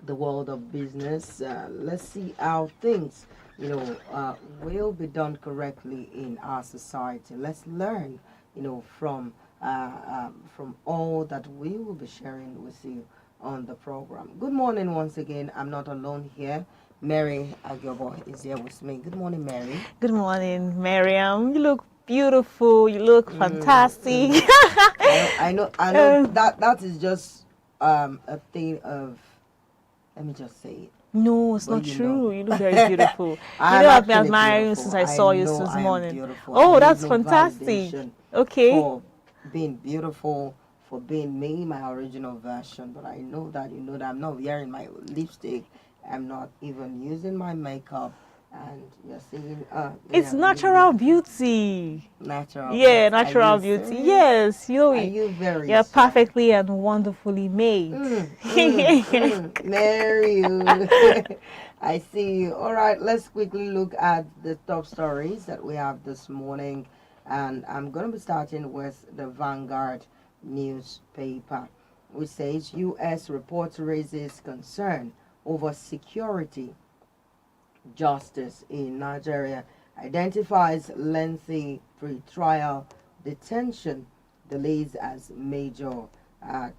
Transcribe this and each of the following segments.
the world of business. Let's see how things, will be done correctly in our society. Let's learn, from all that we will be sharing with you on the program. Good morning once again. I'm not alone here. Mary Agyobo is here with me. Good morning, Mary. Good morning, Miriam. You look beautiful. You look fantastic. I know that is just a thing of, let me just say it. No, it's But not you know, true. You look very beautiful. I'm I've been actually admiring you beautiful. since I I saw you know this I am morning. beautiful. I Oh, need that's no fantastic. validation Okay. for being beautiful, for being me, my original version. But I know that I'm not wearing my lipstick. I'm not even using my makeup. And you're seeing, It's yeah, you look natural beautiful. beauty. Natural Yeah, beauty. Are natural you beauty. serious? Yes, Are you very you're sure? perfectly and wonderfully made. Mary, I see you. All right, let's quickly look at the top stories that we have this morning. And I'm going to be starting with the Vanguard newspaper, which says U.S. report raises concern over security justice in Nigeria, identifies lengthy pre-trial detention delays as major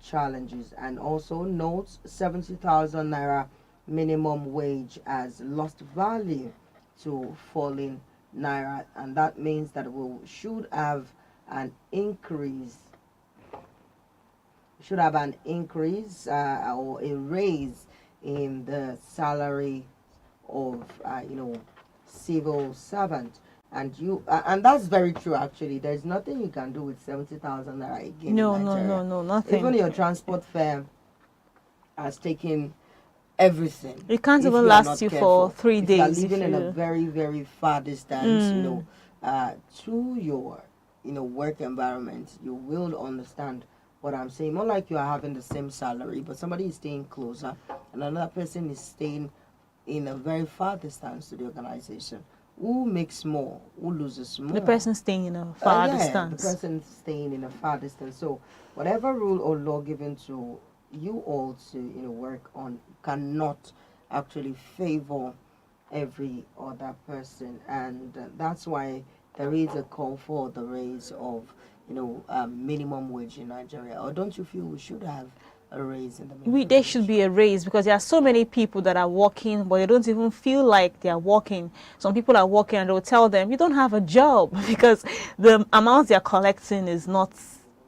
challenges, and also notes 70,000 naira minimum wage as lost value to falling naira, and that means that we an increase should have an increase or a raise in the salary of civil servant. And that's very true. Actually, there's nothing you can do with 70,000 naira again in No, no, no, Nigeria. no, Even nothing. your transport fare has taken everything. It can't If even you are last not you for careful, three if you are days living if in a you. very very far distance, Mm. to your work environment, you will understand what I'm saying. More like you are having the same salary, but somebody is staying closer, and another person is staying in a very far distance to the organization. Who makes more? Who loses The more? person staying in a far Yeah, the distance. person staying in a far distance. So whatever rule or law given to you all to work on cannot actually favor every other person, and that's why there is a call for the raise of minimum wage in Nigeria. Or don't you feel we should have a raise in the minimum There should wage? be a raise because there are so many people that are working but they don't even feel like they are working. Some people are working and they'll tell them you don't have a job because the amount they're collecting is not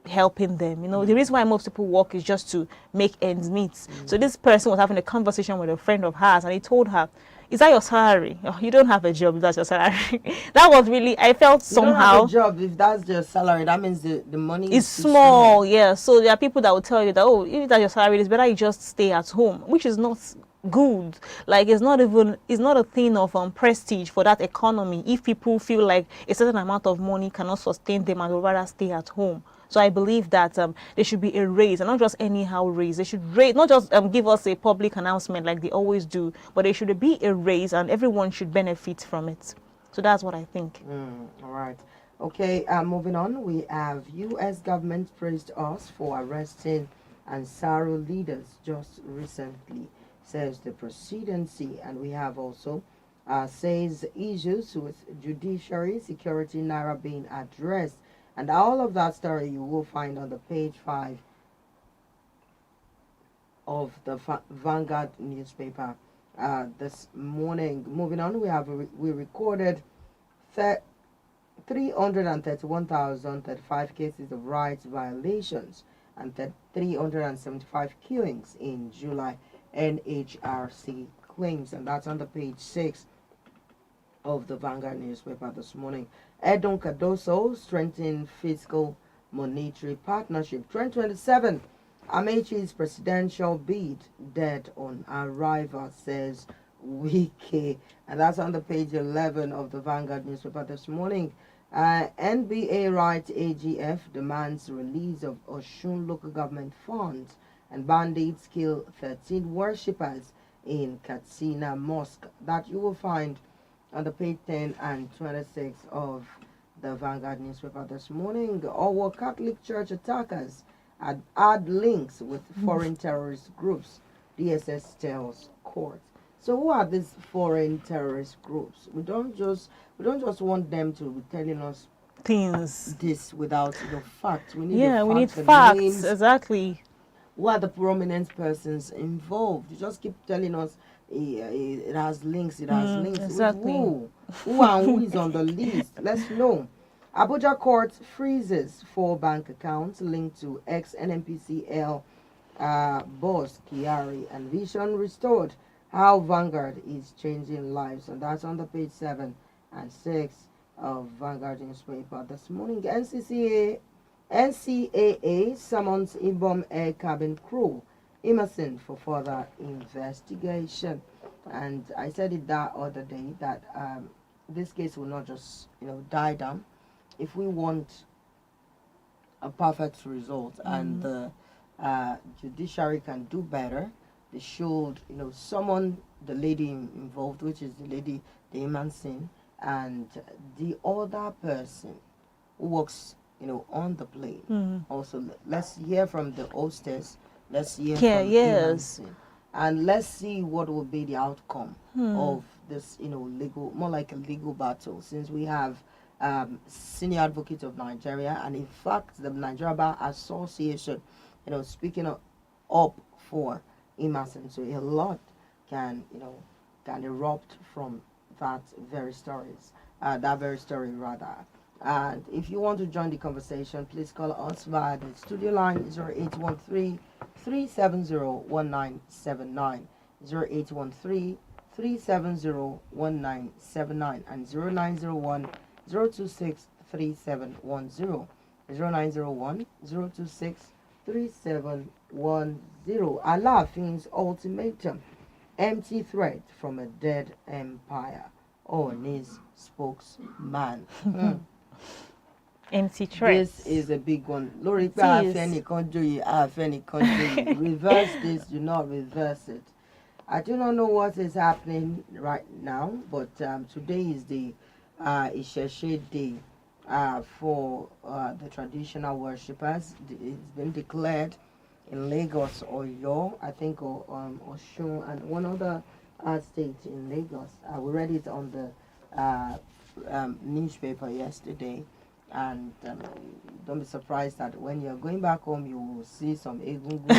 helping them. The reason why most people work is just to make ends meet. So this person was having a conversation with a friend of hers and he told her, is that your salary? Oh, you don't have a job, that's your salary. That was really, I felt You don't have a somehow job. If that's your salary, that means the money it's is too small. small. Yeah, so there are people that will tell you that, oh, if that's your salary, it's better you just stay at home, which is not good. Like it's not a thing of prestige for that economy if people feel like a certain amount of money cannot sustain them and would rather stay at home. So I believe that there should be a raise, and not just anyhow raise. They should raise, not just give us a public announcement like they always do, but there should be a raise, and everyone should benefit from it. So that's what I think. All right. Okay, moving on. We have U.S. government praised us for arresting Ansaru leaders just recently, says the presidency. And we have also says issues with judiciary, security, Naira being addressed. And all of that story you will find on the page 5 of the Vanguard newspaper this morning. Moving on, we recorded 331,035 cases of rights violations and 375 killings in July, NHRC claims, and that's on the page 6 of the Vanguard newspaper this morning. Edon Cardoso strengthening fiscal monetary partnership 2027. Amechi's presidential bid dead on arrival, says Wiki, and that's on the page 11 of the Vanguard newspaper this morning. NBA right AGF demands release of Oshun local government funds, and bandits kill 13 worshippers in Katsina Mosque. That you will find on the page 10 and 26 of the Vanguard newspaper this morning. Our Catholic Church attackers add links with foreign terrorist groups DSS tells court. So who are these foreign terrorist groups? We don't just want them to be telling us Things. this without facts. We need the Yeah, we need facts, the facts. names, Exactly. who are the prominent persons involved. You just keep telling us it has links, it has links. Exactly. With who? Who and who is on the list? Let's know. Abuja court freezes 4 bank accounts linked to ex-NNPCL boss Kiari, and vision restored. How Vanguard is changing lives, and that's on the page 7 and 6 of Vanguard newspaper this morning. NCAA summons Ibom Air cabin crew Emerson for further investigation. And I said it that other day that this case will not just die down. If we want a perfect result and the judiciary can do better, they should summon the lady involved, which is the lady Emerson, and the other person who works on the plane. Also, let's hear from the hostess. Let's hear from yes. Emerson, and let's see what will be the outcome of this, legal, more like a legal battle, since we have Senior Advocate of Nigeria, and in fact, the Nigeria Bar Association, speaking up for Emerson. So a lot can erupt from that very story rather. And if you want to join the conversation, please call us via the studio line 0813-370-1979, 0813-370-1979, and 0901-026-3710, 0901-026-3710. Alaafin's ultimatum, empty threat from a dead empire. Ooni's spokesman. Empty threat. This is a big one. Lori, reverse this, do not reverse it. I do not know what is happening right now, but today is the Isheshe Day for the traditional worshippers. It's been declared in Lagos or Oyo, I think, or Oshun, and one other state in Lagos. We read it on the newspaper yesterday. And don't be surprised that when you're going back home, you will see some egungun.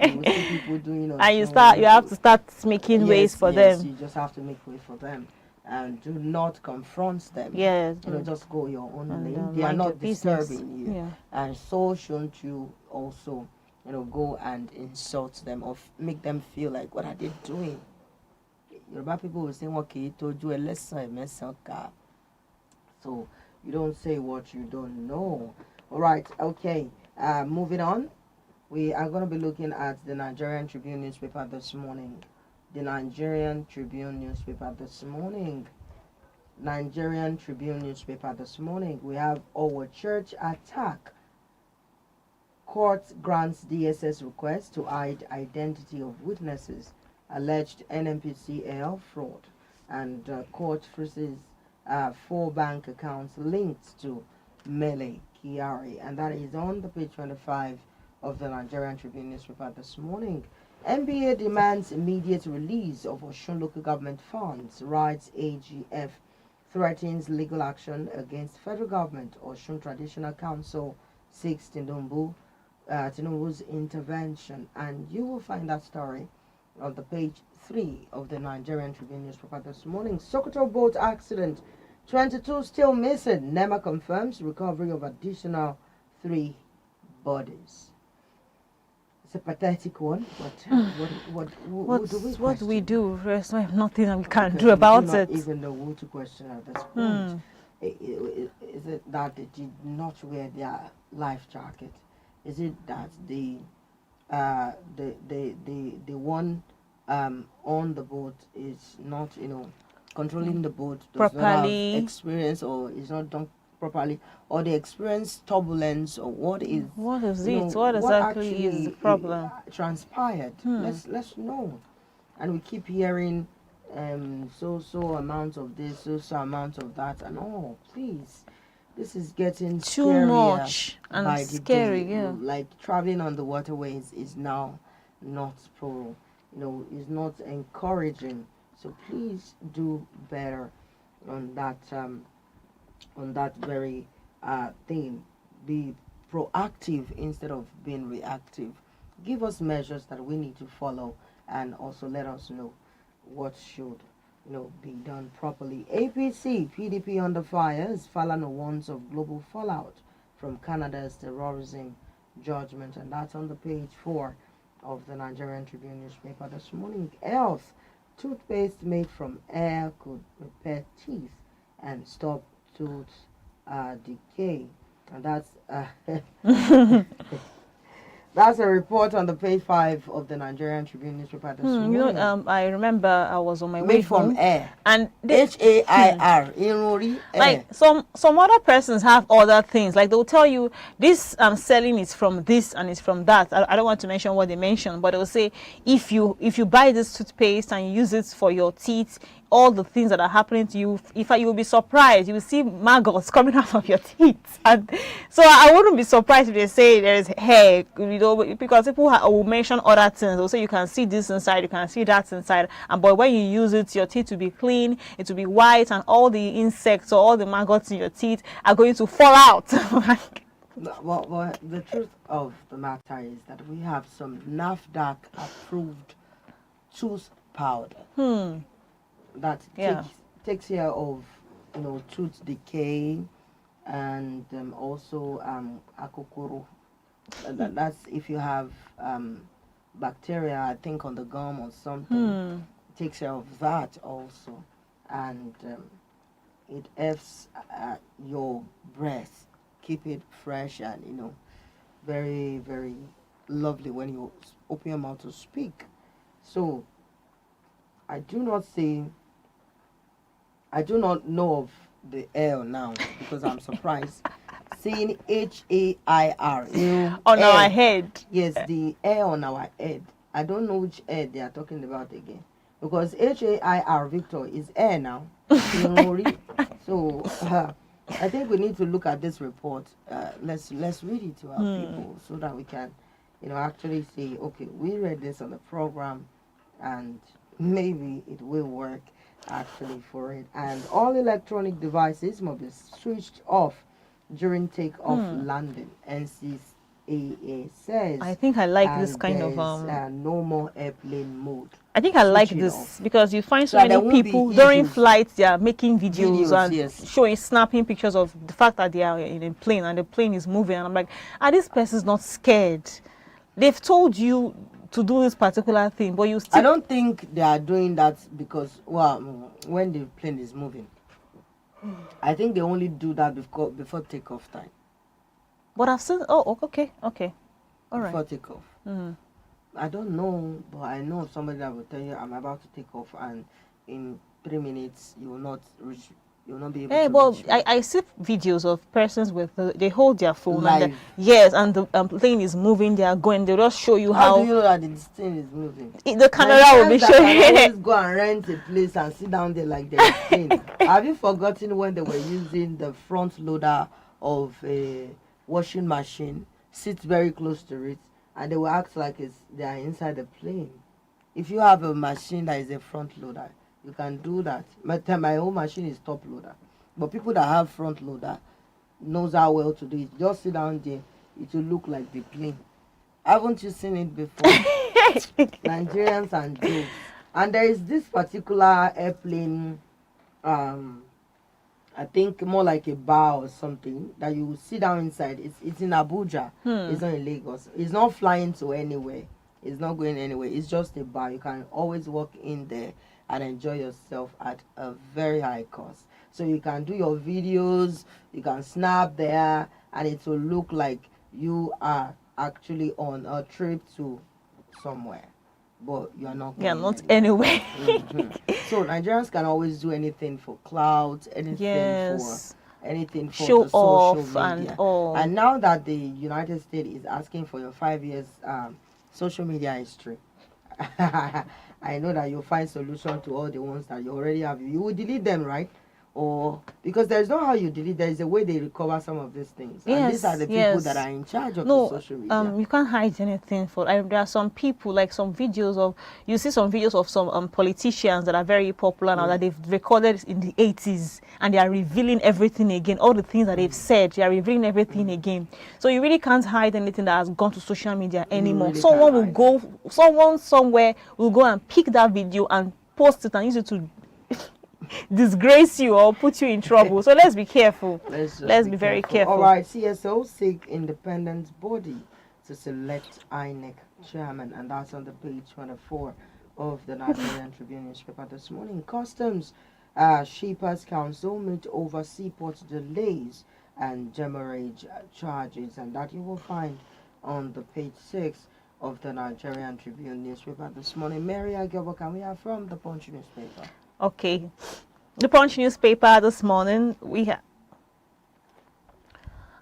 You will see people doing. And you have to start making ways for them. You just have to make way for them, and do not confront them. Yes. Just go your own And, lane. They are not disturbing you, yeah. and so shouldn't you also, go and insult them or make them feel like, what are they doing? Yoruba people will say, "Okay, to do a lesson, so you don't say what you don't know." All right, okay. Moving on, we are going to be looking at the Nigerian Tribune newspaper this morning. The Nigerian Tribune newspaper this morning. Nigerian Tribune newspaper this morning. We have our church attack. Court grants DSS request to hide identity of witnesses. Alleged NNPCL fraud. And court freezes 4 bank accounts linked to Mele Kiari, and that is on the page 25 of the Nigerian Tribune newspaper this morning. NBA demands immediate release of Osun local government funds, writes AGF, threatens legal action against federal government. Osun Traditional Council seeks Tinubu's intervention, and you will find that story on the page 3 of the Nigerian Tribune newspaper this morning. Sokoto boat accident, 22 still missing. NEMA confirms recovery of additional 3 bodies. It's a pathetic one, but what do we do? There's nothing we can do about it. Even know who to question at this point. Is it that they did not wear their life jacket? Is it that the one on the boat is not controlling the boat, does properly, not have experience, or is not done properly, or they experience turbulence, or what is it? What exactly is the problem? Transpired. Let's know. And we keep hearing so amount of this, so amount of that, and please, this is getting too much and by scary. the day. Like traveling on the waterways is now not pro. is not encouraging. So please do better on that very thing. Be proactive instead of being reactive. Give us measures that we need to follow, and also let us know what should be done properly. APC, PDP under fire as Falana warns of global fallout from Canada's terrorism judgment, and that's on the page 4 of the Nigerian Tribune newspaper this morning. Health, toothpaste made from air could repair teeth and stop tooth decay, and that's that's a report on the page 5 of the Nigerian Tribune newspaper this morning. I remember I was on my way Made from home, air, and HAIR, Irori, like some other persons have other things, like they'll tell you this selling is from this and it's from that. I don't want to mention what they mention, but they'll say if you buy this toothpaste and you use it for your teeth, all the things that are happening to you, you will be surprised, you will see maggots coming out of your teeth. And so I wouldn't be surprised if they say there is hair, because people will mention other things. They'll say you can see this inside, you can see that inside, and but when you use it, your teeth will be clean, it will be white, and all the insects or all the maggots in your teeth are going to fall out. Well, the truth of the matter is that we have some NAFDAC approved tooth powder that takes care of tooth decay, and also akokoro. That's if you have bacteria, I think, on the gum or something. It takes care of that also, and it helps your breath, keep it fresh and very, very lovely when you open your mouth to speak. So I do not know of the L now, because I'm surprised seeing HAIR on our head. Yes, the air on our head. I don't know which air they are talking about again, because HAIR, Victor, is air now. So I think we need to look at this report. Let's read it to our people so that we can actually say, okay, we read this on the program and maybe it will work actually for it. And all electronic devices must be switched off during takeoff landing, NCAA says. I think I like this kind of no more airplane mode. I think I like this off, because you find so many people during flights, they are making videos and showing, snapping pictures of the fact that they are in a plane and the plane is moving, and I'm like, are these persons not scared? They've told you to do this particular thing, but you still... I don't think they are doing that because, when the plane is moving, I think they only do that before takeoff time. But I've seen... Oh, okay. All right. Before takeoff. I don't know, but I know of somebody that will tell you, I'm about to take off, and in 3 minutes you will not be able to reach me. I see videos of persons with they hold their phone live. And the plane is moving, they are going, they'll just show you how do you know that the thing is moving? The camera will be showing you. Always go and rent a place and sit down there like they're plane. Have you forgotten when they were using the front loader of a washing machine, sit very close to it, and they will act like they are inside the plane? If you have a machine that is a front loader, you can do that. My own machine is top loader, but people that have front loader knows how well to do it. Just sit down there, it will look like the plane. Haven't you seen it before? Nigerians and jokes. And there is this particular airplane, I think more like a bar or something, that you sit down inside. It's in Abuja. It's not in Lagos. It's not flying to anywhere. It's not going anywhere. It's just a bar. You can always walk in there and enjoy yourself at a very high cost. So you can do your videos, you can snap there, and it will look like you are actually on a trip to somewhere, but you are not going not anywhere. So Nigerians can always do anything for clout, anything for show the off social media. and all. And now that the United States is asking for your 5 years social media history, I know that you'll find solution to all the ones that you already have. You will delete them, right? or because there's not how you delete, there is a way they recover some of these things. And these Yes, are the people yes. that are in charge of No, the social media. you can't hide anything for. There are some people, like some videos of, you see some videos of some politicians that are very popular now that they've recorded in the 80s, and they are revealing everything again. All the things that they've said, they are revealing everything again. So you really can't hide anything that has gone to social media anymore. really Someone can't will hide go, someone somewhere will go and pick that video and post it and use it to disgrace you or put you in trouble. So let's be careful. Let's be very careful. All right, CSO seek independent body to select INEC chairman, and that's on the page 24 of the Nigerian Tribune newspaper this morning. Customs Shippers Council meet over seaport delays and demurrage charges, and that you will find on the page 6 of the Nigerian Tribune newspaper this morning. Mary Agabo, can we have from the Punch newspaper? Okay. The Punch newspaper this morning, we have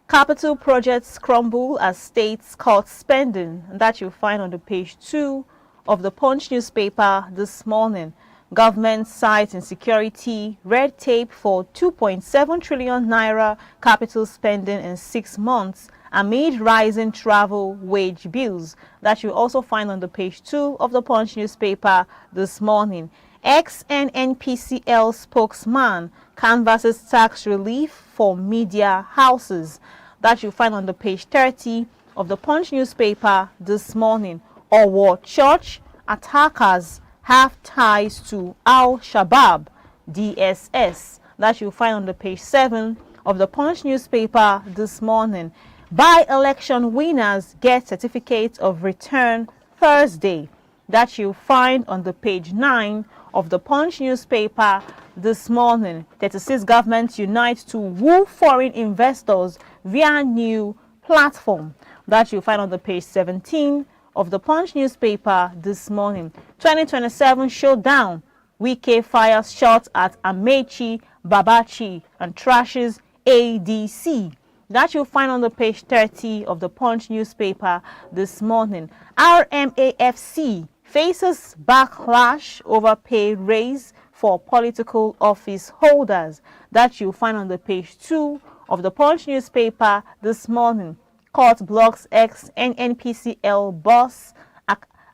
capital projects crumble as states cut spending. And that you'll find on the page 2 of the Punch newspaper this morning. Government cites insecurity, red tape for 2.7 trillion naira capital spending in 6 months amid rising travel wage bills. That you'll also find on the page 2 of the Punch newspaper this morning. Ex-NNPCL spokesman canvasses tax relief for media houses. That you'll find on the page 30 of the Punch newspaper this morning. Owo Church attackers have ties to Al-Shabaab, DSS. That you'll find on the page 7 of the Punch newspaper this morning. By-election winners get certificate of return Thursday. That you'll find on the page 9 of the Punch newspaper this morning. 36 governments unite to woo foreign investors via new platform. That you'll find on the page 17 of the Punch newspaper this morning. 2027 showdown. Wike fires shots at Amechi, Babachi and trashes ADC. That you'll find on the page 30 of the Punch newspaper this morning. RMAFC faces backlash over pay raise for political office holders. That you'll find on the page 2 of the Punch newspaper this morning. Court blocks ex-NNPCL boss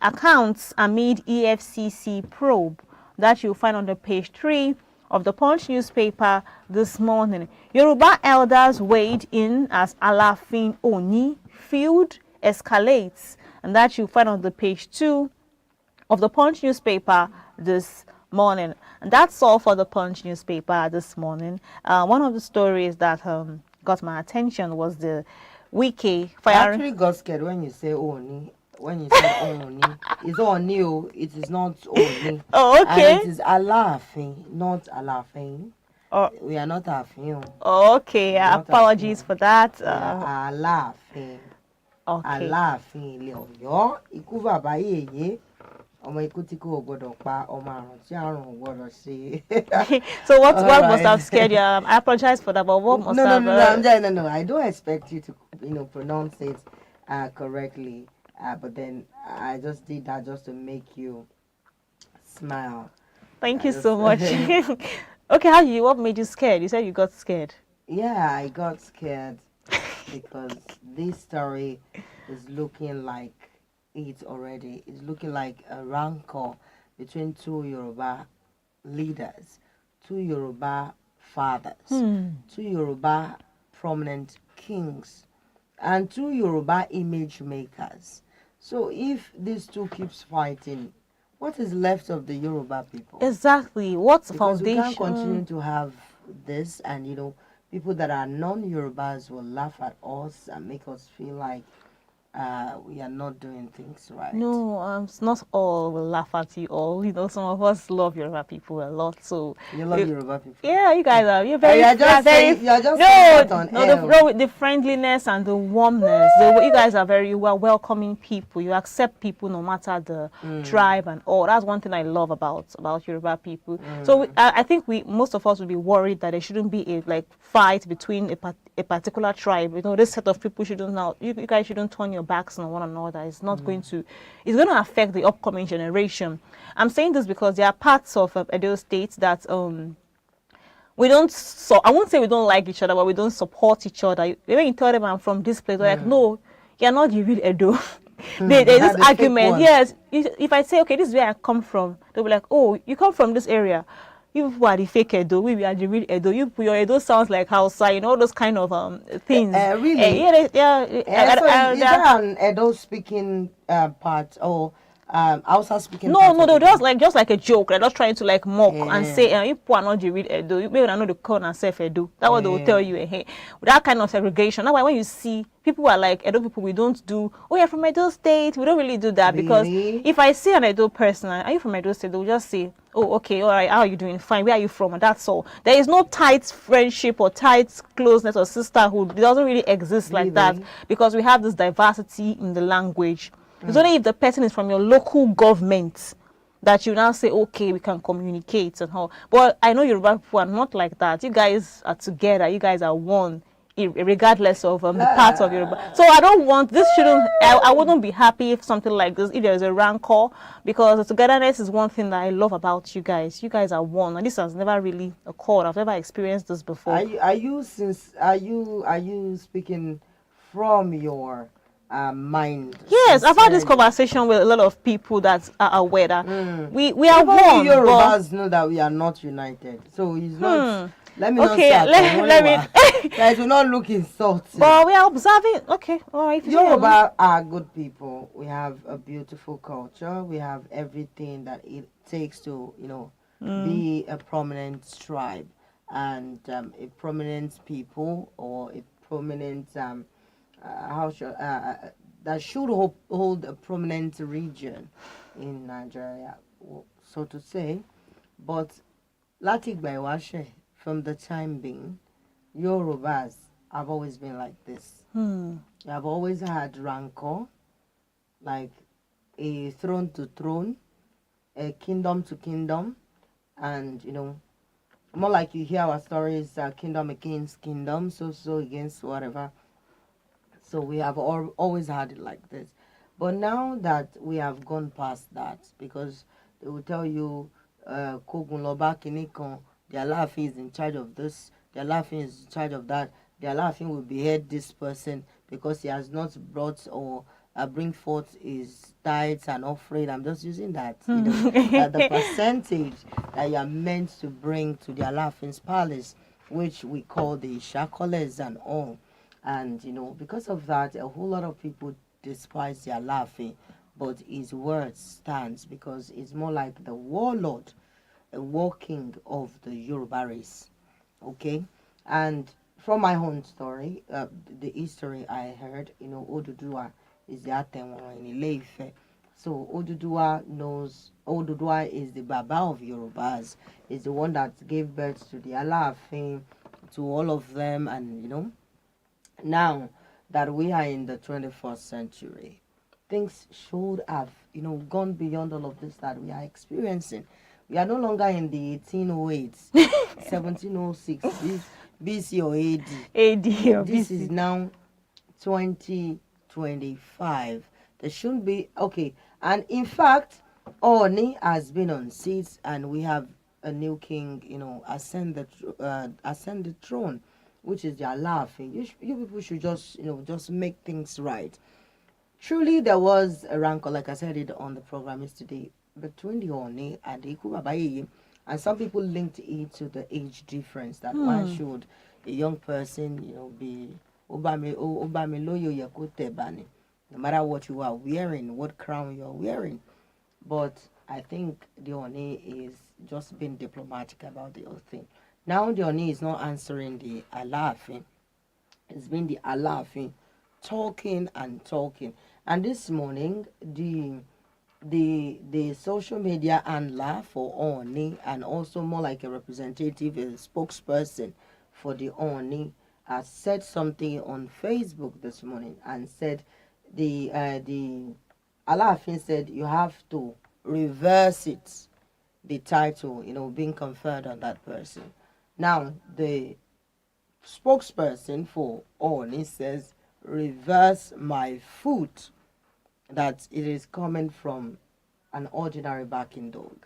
accounts amid EFCC probe. That you'll find on the page 3 of the Punch newspaper this morning. Yoruba elders weighed in as Alafin Oni feud escalates. And that you'll find on the page 2 of the Punch newspaper this morning. And that's all for the Punch newspaper this morning. One of the stories that got my attention was the Wike I firing. actually got scared when you say Oni. When you say Oni, it's Oni. It is not Oni. Oh, okay. And it is Alafin, not Alafin. Oh, We are not Afin. okay. Not Apologies Afin. for that. Alafin. Okay. Aláàfin ilé Ọ̀yọ́, ikú bàbá yèyé, ọmọ ikú tí kò gbọdọ̀ pa, ọmọ àrùn tí àrùn ò gbọdọ̀ ṣe. So what All must right. have scared you? I apologize for that, but what must No, have? no. I don't expect you to, pronounce it correctly. But then I just did that just to make you smile. Thank I you so much. just- Okay, what made you scared? You said you got scared. Yeah, I got scared because this story is looking like it already. It's looking like a rancor between two Yoruba leaders, two Yoruba fathers, two Yoruba prominent kings, and two Yoruba image makers. So if these two keeps fighting, what is left of the Yoruba people? Exactly. What's the Because we foundation? can't continue to have this, and people that are non-Yorubas will laugh at us and make us feel like we are not doing things right. No, it's not all will laugh at you all. Some of us love Yoruba people a lot. So You love Yoruba people. yeah, you guys are. You're very. You're just saying no, that on air. the friendliness and the warmness. You guys are very welcoming people. You accept people no matter the tribe and all. That's one thing I love about Yoruba people. So I think most of us would be worried that there shouldn't be a fight between a particular tribe. This set of people shouldn't now. You guys shouldn't turn your backs on one another. It's not going to. It's going to affect the upcoming generation. I'm saying this because there are parts of Edo State that we don't, so I won't say we don't like each other, but we don't support each other. When you tell them I'm from this place, they're like, no, you're not the real Edo. There's this The fake argument. ones. Yes, if I say, okay, this is where I come from, they'll be like, oh, you come from this area. You people are the fake Edo. We are the real Edo. Your Edo sounds like Hausa. All those kind of things. Really? Yeah, So is there an Edo speaking part or Hausa speaking no, part? no, of no, Edo? just like a joke. They're just trying to like mock and Yeah. say, you people are not the real Edo. You maybe not the corner and self Edo. That's what they will tell you. Hey, that kind of segregation. That's why when you see people are like Edo people, we don't do. Oh, you're from Edo State. We don't really do that because Really? if I see an Edo person, are you from Edo State? They'll just say, oh, okay, all right. How are you doing? Fine. Where are you from? And that's all. There is no tight friendship or tight closeness or sisterhood. It doesn't really exist like that Really? because we have this diversity in the language. It's only if the person is from your local government that you now say, okay, we can communicate and all. But I know Yoruba people are not like that. You guys are together. You guys are one, regardless of the parts of Yoruba. So I don't want, this shouldn't, I wouldn't be happy if something like this, if there is a rancor, because the togetherness is one thing that I love about you guys. You guys are one, and this has never really occurred. I've never experienced this before. Are you speaking from your mind? Yes, I've had this sincerely? conversation with a lot of people that are aware that we are Even one. we Yorubas know that we are not united. So it's not. Let me Okay, not start. let me. Guys, will not look insulting. But we are observing. Okay, all right. If you say Yoruba are good people. We have a beautiful culture. We have everything that it takes to, be a prominent tribe and a prominent people or a prominent that should hold a prominent region in Nigeria, so to say. But Latik Baiwashe, from the time being, Yorubas have always been like this. They have always had rancor, like a throne to throne, a kingdom to kingdom, and more like you hear our stories, kingdom against kingdom, so against whatever. So we have always had it like this. But now that we have gone past that, because they will tell you, Kogunloba Kinikon, their laughing is in charge of this, their laughing is in charge of that, their laughing will behead this person because he has not brought or bring forth his tithes and offering. I'm just using that, the percentage that you are meant to bring to their laughing's palace, which we call the shakoles and all. And because of that, a whole lot of people despise their laughing, but his word stands because it's more like the warlord, a war king of the Yoruba race. Okay, and from my own story, the history I heard, Oduduwa is the Atenwa in Ile-Ife. So Oduduwa is the Baba of Yorubas, is the one that gave birth to the Alaafin, to all of them, and now that we are in the 21st century, things should have, gone beyond all of this that we are experiencing. We are no longer in the 1808s, 1706, BC or AD. AD. This is now 2025. There shouldn't be, okay. And in fact, Oni has been on seats and we have a new king, ascend the throne, which is their laughing. You people should just make things right. Truly, there was a rancor, like I said it on the program yesterday, between the Oni and the Ikubabayi, and some people linked it to the age difference. That why should a young person, be Obamiloyo Yakutebani, no matter what you are wearing, what crown you are wearing. But I think the Oni is just being diplomatic about the whole thing. Now the Oni is not answering the Alaafin. It's been the Alaafin talking and talking. And this morning, the social media handler for Oni, and also more like a representative, a spokesperson for the Oni, has said something on Facebook this morning and said the Alaafin said you have to reverse it, the title, being conferred on that person. Now, the spokesperson for Oni says, reverse my foot, that it is coming from an ordinary barking dog.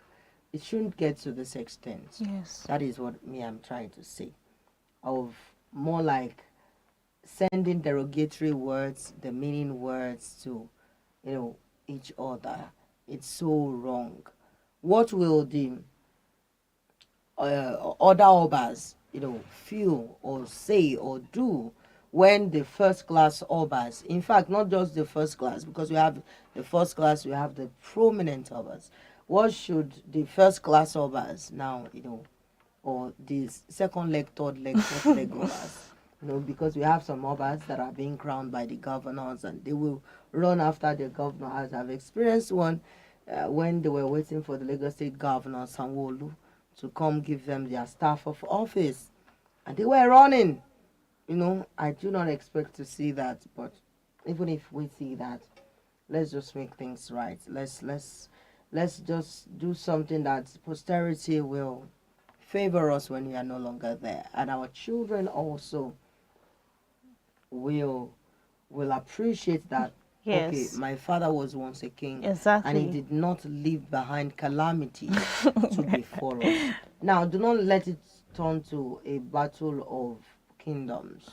it shouldn't get to this extent. Yes. That is what me I'm trying to say. Of more like sending derogatory words, demeaning words to, each other. It's so wrong. What will the other obas, feel or say or do when the first class obas, in fact, not just the first class, because we have the first class, we have the prominent obas. What should the first class obas now, or the second leg, third leg, fourth leg obas, because we have some obas that are being crowned by the governors and they will run after the governor, as I've experienced one when they were waiting for the Lagos State Governor, Sanwo-Olu, to come give them their staff of office. And they were running. I do not expect to see that, but even if we see that, let's just make things right. Let's just do something that posterity will favor us when we are no longer there. And our children also will appreciate that. Yes. Okay, my father was once a king. Exactly. And he did not leave behind calamity to befall us. Now, do not let it turn to a battle of kingdoms.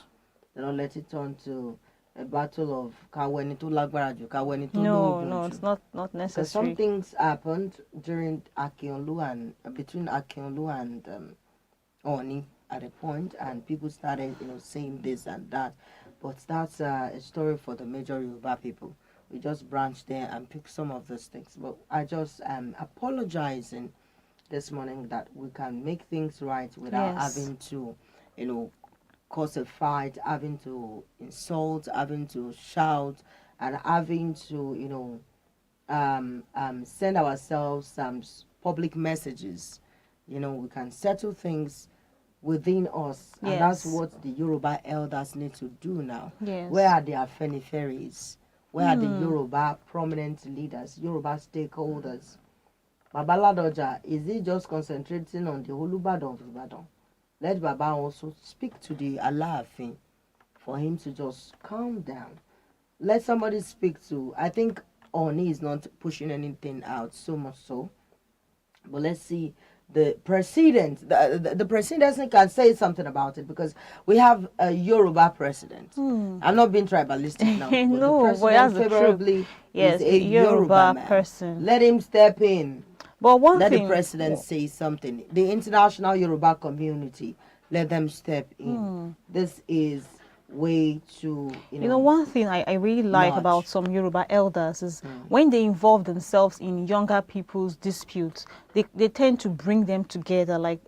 Do not let it turn to a battle of kawenito lagbaraju, kawenito No, it's not because necessary. some things happened during Akinolu and between Akinolu and Oni at a point, and people started, saying this and that. But that's a story for the major Yoruba people. We just branch there and pick some of those things. But I just am apologizing this morning that we can make things right without having to, cause a fight, having to insult, having to shout, and having to, send ourselves some public messages. We can settle things within us, and that's what the Yoruba elders need to do now. Yes. Where are the Afeniferis? Where are the Yoruba prominent leaders, Yoruba stakeholders? Babaladoja, is he just concentrating on the Olubadan of Ibadan? Let Baba also speak to the Alaafin for him to just calm down. Let somebody speak to, I think Oni is not pushing anything out so much so, but let's see the president, the president can say something about it, because we have a Yoruba president. I'm not being tribalistic now, but No, the but president that's favorably yes, is a Yoruba man. person. Let him step in. But Let the president say something. The international Yoruba community, let them step in. This is way too, one thing I really like large. about some Yoruba elders is when they involve themselves in younger people's disputes, they tend to bring them together. Like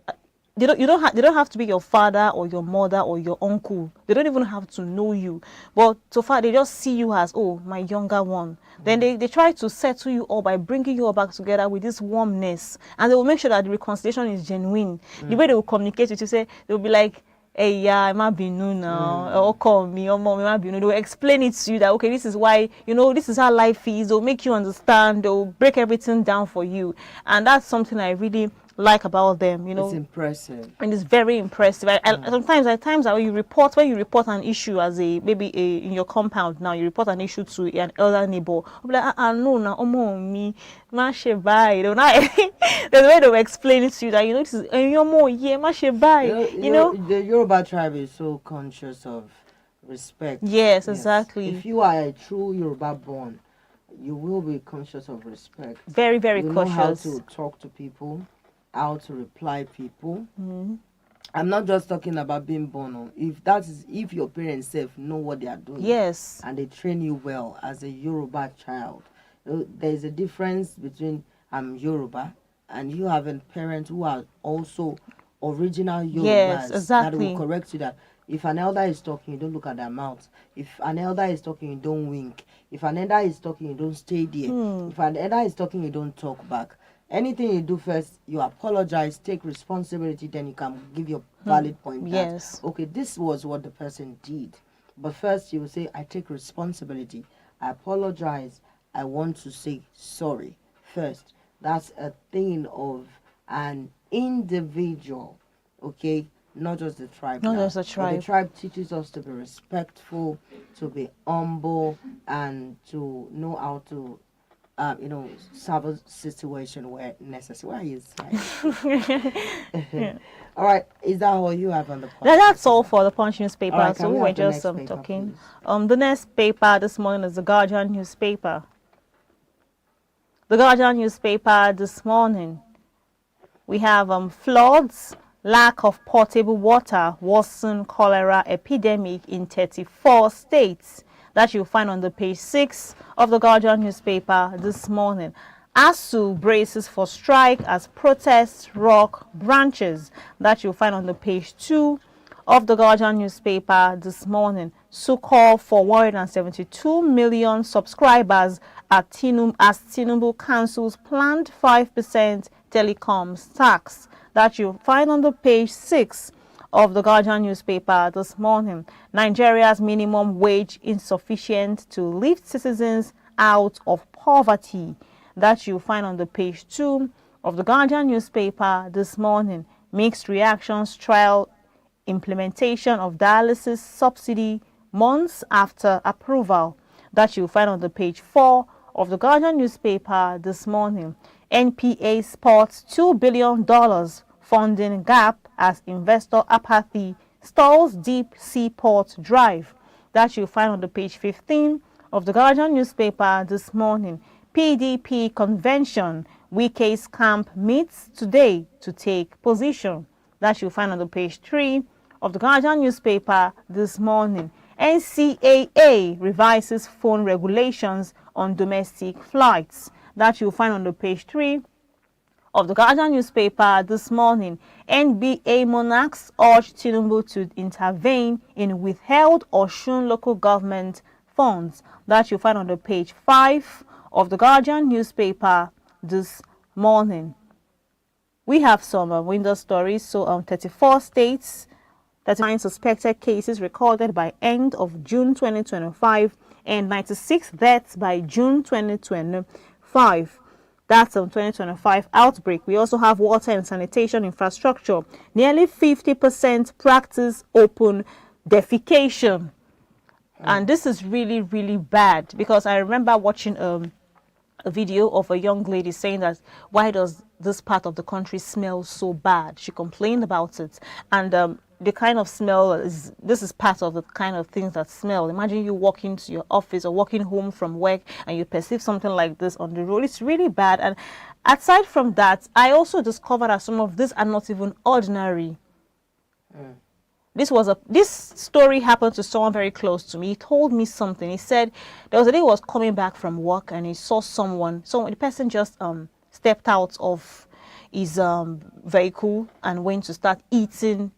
they don't have to be your father or your mother or your uncle. They don't even have to know you. But so far they just see you as, oh, my younger one. Then they try to settle you all by bringing you all back together with this warmness, and they will make sure that the reconciliation is genuine. The way they will communicate with you, say they will be like, hey, yeah, I might be new now, or call me, or mom, I might be new. They will explain it to you that, okay, this is why, this is how life is. They'll make you understand. They'll break everything down for you. And that's something I really like about them, It's impressive. And it's very impressive. Sometimes, at times, when you report an issue as in your compound now, you report an issue to an elder neighbor. I'll be like, no, na me, mashe there's a way they will explain it to you that, this is mashe The Yoruba tribe is so conscious of respect. Yes, exactly. If you are a true Yoruba born, you will be conscious of respect. Very, very you cautious. Know how to talk to people, how to reply people. I'm not just talking about being born. If your parents self know what they are doing, yes, and they train you well as a Yoruba child, there's a difference between Yoruba and you having parents who are also original Yorubas. Yes, exactly. That will correct you that if an elder is talking, you don't look at their mouth. If an elder is talking, you don't wink. If an elder is talking, you don't stay there. If an elder is talking, you don't talk back. Anything you do first, you apologize, take responsibility, then you can give your valid point. Yes. Okay, this was what the person did. But first you will say, I take responsibility. I apologize. I want to say sorry first. That's a thing of an individual, okay? Not just the tribe. Not just the tribe. But the tribe teaches us to be respectful, to be humble, and to know how to solve a situation where necessary. Why are you smiling? All right, is that all you have on the Punch That's all newspaper? for the Punch newspaper. All right, So can we we were have the just next paper, talking. please? The next paper this morning is the Guardian newspaper. The Guardian newspaper this morning, we have floods, lack of potable water worsen cholera epidemic in 34 states. That you'll find on the page 6 of the Guardian newspaper this morning. ASU braces for strike as protests rock branches. That you'll find on the page 2 of the Guardian newspaper this morning. So-called for 172 million subscribers at as Tinubu cancels planned 5% telecoms tax. That you'll find on the page 6 of the Guardian newspaper this morning. Nigeria's minimum wage insufficient to lift citizens out of poverty. That you'll find on the page 2 of the Guardian newspaper this morning. Mixed reactions trial implementation of dialysis subsidy months after approval. That you'll find on the page 4 of the Guardian newspaper this morning. NPA spots $2 billion funding gap as investor apathy stalls deep seaport drive. That you'll find on the page 15 of the Guardian newspaper this morning. PDP convention, Wike's camp meets today to take position. That you'll find on the page 3 of the Guardian newspaper this morning. NCAA revises phone regulations on domestic flights. That you'll find on the page 3 of the Guardian newspaper this morning. NBA monarchs urge Tinubu to intervene in withheld Osun local government funds. That you'll find on the page 5 of the Guardian newspaper this morning. We have some window stories. So 34 states, 39 suspected cases recorded by end of June 2025 and 96 deaths by June 2025. That's a 2025 outbreak. We also have water and sanitation infrastructure. Nearly 50% practice open defecation. And this is really, really bad because I remember watching a video of a young lady saying that why does this part of the country smell so bad? She complained about it. And the kind of smell this is part of the kind of things that smell. Imagine you walking to your office or walking home from work and you perceive something like this on the road. It's really bad. And aside from that, I also discovered that some of these are not even ordinary. This story happened to someone very close to me. He told me something. He said there was a day he was coming back from work and he saw someone. So the person just stepped out of his vehicle and went to start eating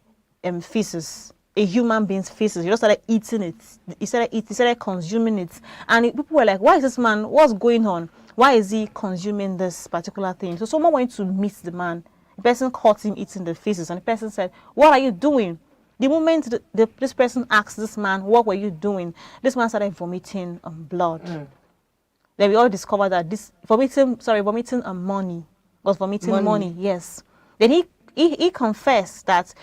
feces, a human being's feces. He just started eating it. He started consuming it. And people were like, why is this man? What's going on? Why is he consuming this particular thing? So someone went to meet the man. The person caught him eating the feces. And the person said, what are you doing? The moment this person asked this man, what were you doing? This man started vomiting blood. Then we all discovered that vomiting money. Was vomiting money, yes. Then he confessed that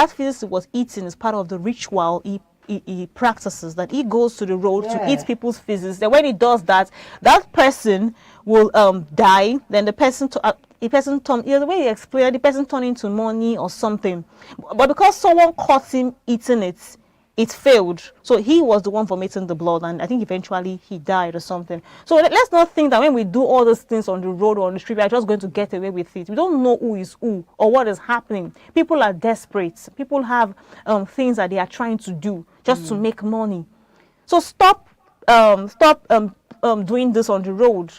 feces he was eating is part of the ritual he practices, that he goes to the road to eat people's feces. Then when he does that, that person will die. Then the person the way he explained it, the person turned into money or something. But because someone caught him eating it, it failed. So he was the one vomiting the blood, and I think eventually he died or something. So let's not think that when we do all these things on the road or on the street, we are just going to get away with it. We don't know who is who or what is happening. People are desperate. People have things that they are trying to do just to make money. So stop doing this on the road.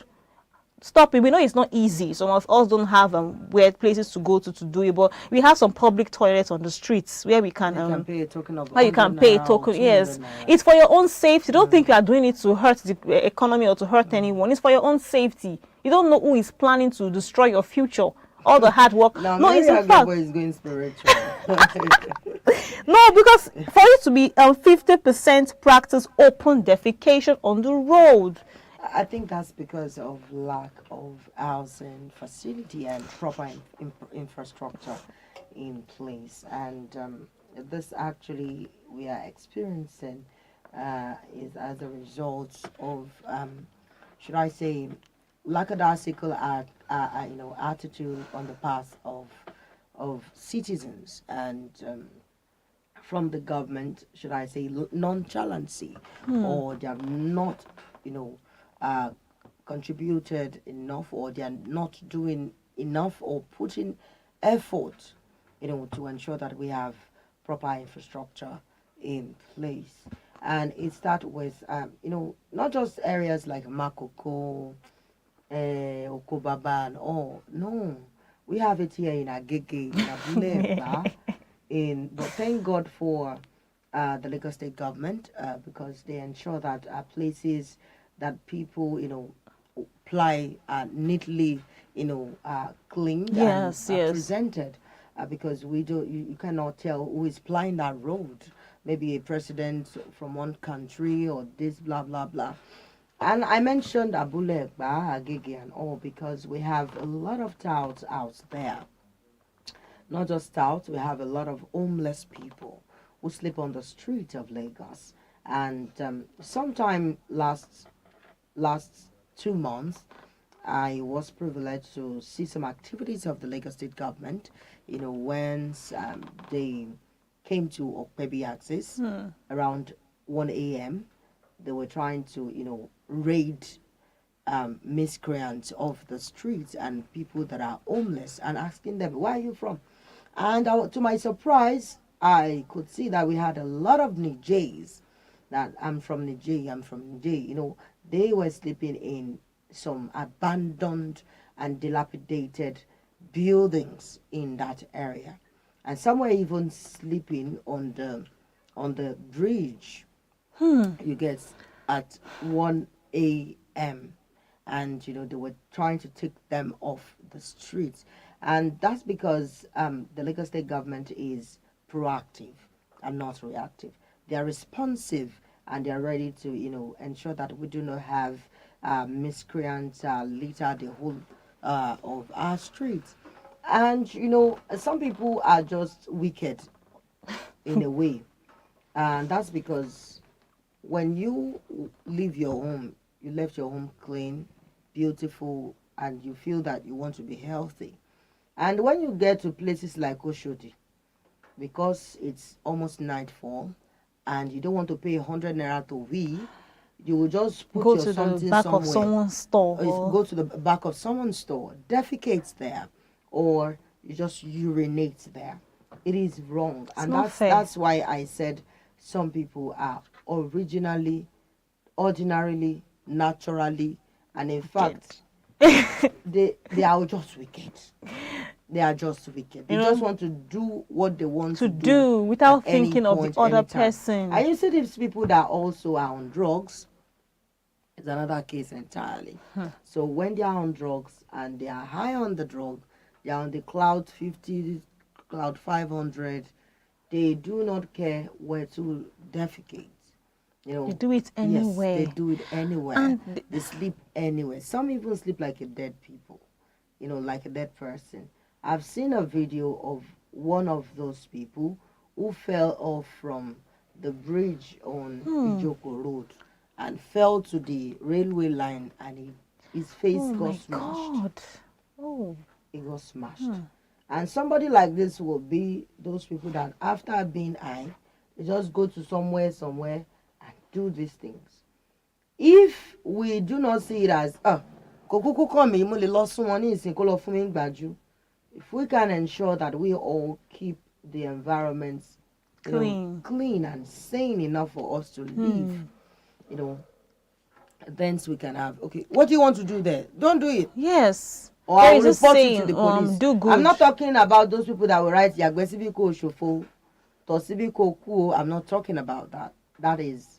Stop it. We know it's not easy. Some of us don't have weird places to go to do it, but we have some public toilets on the streets where we can pay a token of where you can pay a token. Yes, it's for your own safety. Don't think you are doing it to hurt the economy or to hurt anyone. It's for your own safety. You don't know who is planning to destroy your future. All the hard work. Now, no, it's in fact. Is going spiritual. No, because for you to be 50% practice open defecation on the road. I think that's because of lack of housing facility and proper infrastructure in place. And this actually we are experiencing is as a result of, should I say, lackadaisical attitude on the part of citizens and from the government, should I say, nonchalancy, or they have not, you know, uh, contributed enough, or they are not doing enough or putting effort, to ensure that we have proper infrastructure in place. And it starts with, not just areas like Makoko, Okobaba, and all. No, we have it here in Agege, in Abule Egba, but thank God for the Lagos State government because they ensure that places that people, ply neatly, cleaned Yes, and yes. presented because you cannot tell who is plying that road. Maybe a president from one country or this blah blah blah. And I mentioned Abule Egba, Agege and all because we have a lot of touts out there. Not just touts, we have a lot of homeless people who sleep on the street of Lagos. And sometime last 2 months, I was privileged to see some activities of the Lagos State government. When they came to Okpebi Axis around 1 a.m. They were trying to, raid miscreants off the streets and people that are homeless and asking them, where are you from? And to my surprise, I could see that we had a lot of Nigerians that I'm from Niger. They were sleeping in some abandoned and dilapidated buildings in that area. And some were even sleeping on the bridge. You get at 1 a.m. And they were trying to take them off the streets. And that's because the Lagos State government is proactive and not reactive. They are responsive and they are ready to, ensure that we do not have miscreants litter the whole of our streets. And, some people are just wicked in a way. And that's because when you leave your home, you left your home clean, beautiful, and you feel that you want to be healthy. And when you get to places like Oshodi, because it's almost nightfall, and you don't want to pay 100 naira to we, you will just put Go your to the something back somewhere. of someone's store. Or go to the back of someone's store, defecate there, or you just urinate there. It is wrong, and not fair. that's why I said some people are ordinarily, naturally, and in fact, they are just wicked. They are just wicked. They just want to do what they want to do without at any thinking of the point, other anytime. person. And you see these people that also are on drugs. It's another case entirely. So when they are on drugs and they are high on the drug, they are on the cloud 50, cloud 500, they do not care where to defecate. They do it anywhere. Yes, they do it anywhere. And they sleep anywhere. Some even sleep like a dead people, like a dead person. I've seen a video of one of those people who fell off from the bridge on Ijoko Road and fell to the railway line, and his face got smashed. God. Oh. It got smashed. And somebody like this will be those people that after being high, they just go to somewhere and do these things. If we do not see it as if we can ensure that we all keep the environment clean and sane enough for us to live, then we can have, okay, what do you want to do there? Don't do it. Yes. Or I will report you to the police. Do good. I'm not talking about those people that will write Yagbesibiko Shofo, Tosibiko Kuo. I'm not talking about that. That is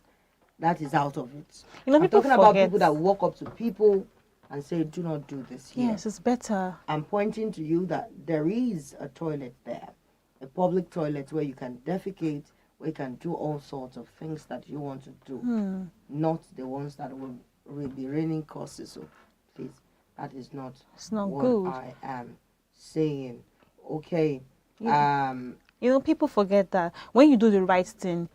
out of it. I'm talking about people that walk up to people and say, do not do this here. Yes, it's better. I'm pointing to you that there is a toilet there, a public toilet where you can defecate, where you can do all sorts of things that you want to do, not the ones that will be raining courses. So please, that is not what good. I am saying. Okay. People forget that when you do the right thing,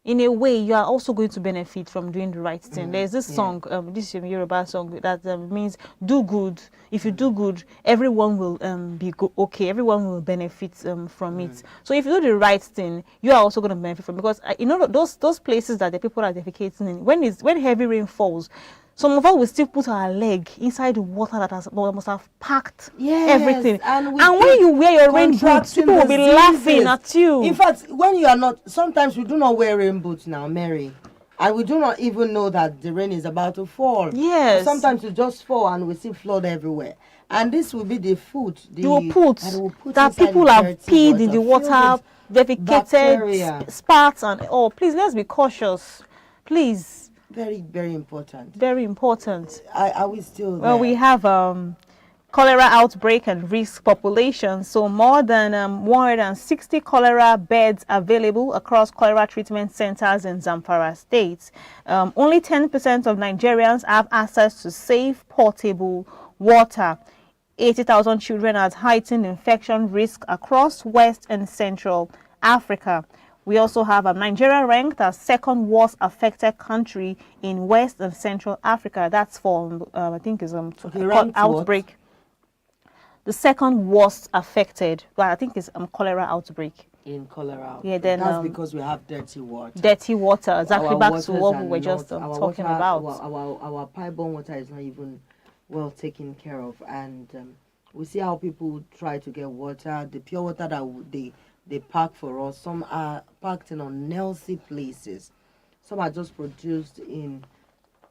in a way, you are also going to benefit from doing the right thing. There's this Yeah. song, this Yoruba song that means do good. If you do good, everyone will be okay. Everyone will benefit from it. So if you do the right thing, you are also going to benefit from, because you know those places that the people are defecating in, when heavy rain falls, some of us will still put our leg inside the water that must have packed everything. and when you wear your rain boots, people will be laughing at you. In fact, when you are not, sometimes we do not wear rain boots now, Mary, and we do not even know that the rain is about to fall. Yes. Sometimes it just fall and we see flood everywhere. And this will be the food You will put that inside people the have dirty peed in the filled water, with defecated, bacteria. spat, and all. Please, let's be cautious. Please, Very, very important. very important. Are we still there? Well, we have cholera outbreak and risk population. So more than 160 cholera beds available across cholera treatment centers in Zamfara State. Only 10% of Nigerians have access to safe, portable water. 80,000 children at heightened infection risk across West and Central Africa. We also have Nigeria ranked as second worst affected country in West and Central Africa. That's for, I think, is outbreak. What? The second worst affected, well, I think, is cholera outbreak. In cholera. Yeah, then that's because we have dirty water. Dirty water. Exactly, Our back to what we waters were are just not- our talking water- about. Our pipe-borne water is not even well taken care of, and we see how people try to get water. The pure water that they pack for us, some are packed in unhealthy places, some are just produced in.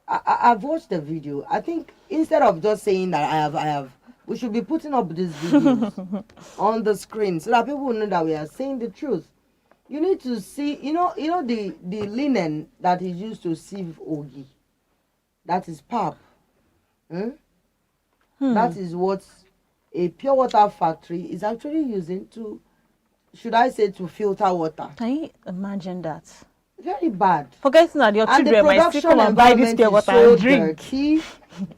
I've watched the video. I think instead of just saying that I have, we should be putting up these videos on the screen so that people will know that we are saying the truth. You need to see, you know the linen that is used to sieve ogi. That is pap. That is what a pure water factory is actually using to, should I say, to filter water. Can you imagine that? Very bad. Forgetting that your And the children might still production come and buy this environment pure is water so and drink. dirty.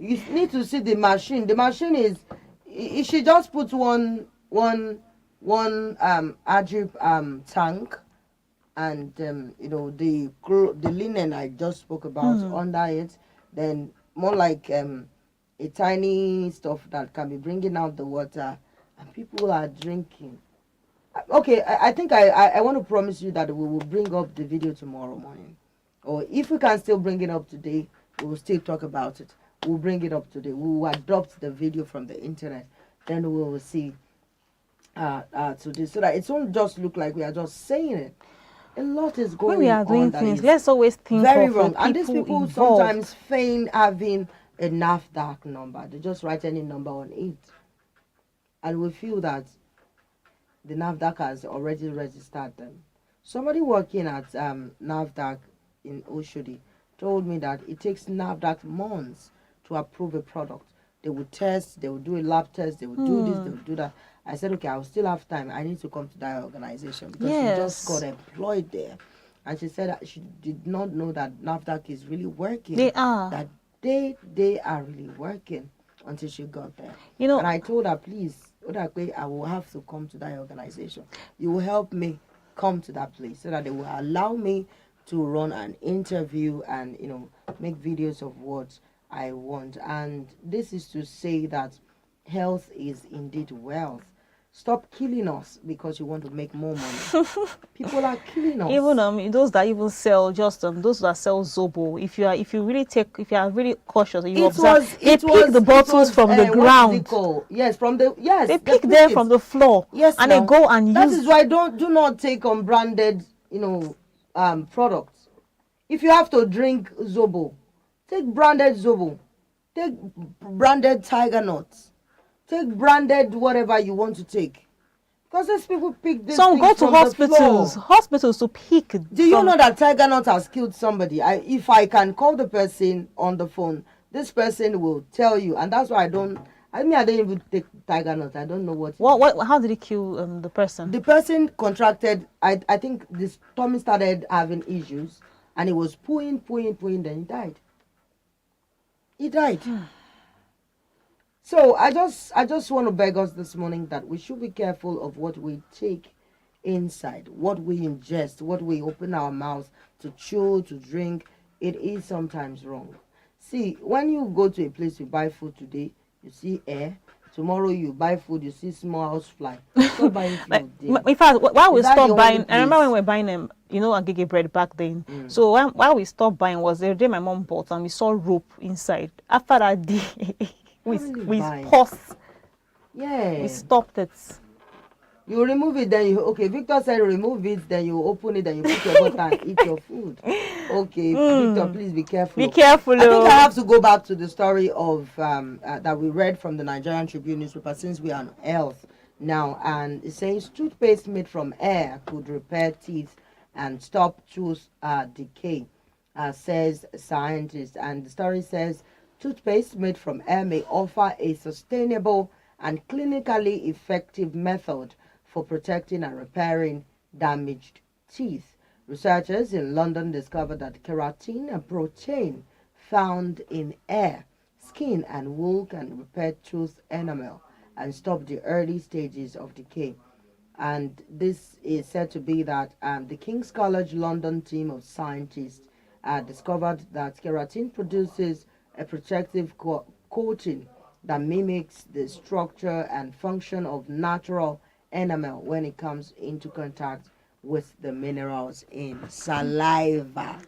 You need to see the machine. The machine is, she just put one Adrip tank, and the linen I just spoke about under it. Then more like a tiny stuff that can be bringing out the water, and people are drinking. Okay, I think I want to promise you that we will bring up the video tomorrow morning, or if we can still bring it up today, we will still talk about it. We'll bring it up today. We will adopt the video from the internet, then we will see today, so that it won't just look like we are just saying it. A lot is going on. When we are doing that things, is let's always think very of wrong. the And these people involved. sometimes feign having a NAFDAC number. They just write any number on it, and we feel that the NAFDAC has already registered them. Somebody working at NAFDAC in Oshodi told me that it takes NAFDAC months to approve a product. They would test, they would do a lab test, they would do this, they would do that. I said, okay, I'll still have time. I need to come to that organization because she just got employed there. And she said that she did not know that NAFDAC is really working. They are. That they are really working until she got there. You know, And I told her, please, Odakwe, I will have to come to that organization. You will help me come to that place so that they will allow me to run an interview and, make videos of what I want. And this is to say that health is indeed wealth. Stop killing us because you want to make more money. People are killing us. even those that even sell just those that sell Zobo, if you are really cautious, you observe they pick the bottles from the ground. Yes, They pick them from the floor. Yes, and now, they go and that use. is why do not take unbranded products. If you have to drink Zobo, take branded Zobo, take branded Tiger Nuts, take branded whatever you want to take. Because these people pick this. Some go to from the floor. hospitals to pick. Do you know that Tiger Nut has killed somebody? If I can call the person on the phone, this person will tell you, and that's why I don't even take Tiger Nut. I don't know what. How did he kill the person? The person contracted. I think this tummy started having issues, and he was pooing, then he died. He died. So I just want to beg us this morning that we should be careful of what we take inside, what we ingest, what we open our mouths to chew, to drink, it is sometimes wrong. See, when you go to a place to buy food today, you see air. Tomorrow you buy food, you see small house fly. Stop buying Like, food there. in fact, while we Is that the stopped only buying, I remember when place? we were buying agege bread back then. So while we stopped buying was the day my mom bought, and we saw rope inside. After that day, we What are you we buying? paused, Yeah. we stopped it. You remove it, then you okay. Victor said remove it, then you open it, then you put your butter and eat your food. Okay, Victor, please be careful. Be careful, I think I oh. have to go back to the story of that we read from the Nigerian Tribune newspaper since we are on health now, and it says toothpaste made from air could repair teeth and stop tooth decay, says scientists. And the story says toothpaste made from air may offer a sustainable and clinically effective method for protecting and repairing damaged teeth. Researchers in London discovered that keratin, a protein found in air, skin, and wool, can repair tooth enamel and stop the early stages of decay. And this is said to be that the King's College London team of scientists discovered that keratin produces a protective coating that mimics the structure and function of natural enamel when it comes into contact with the minerals in saliva.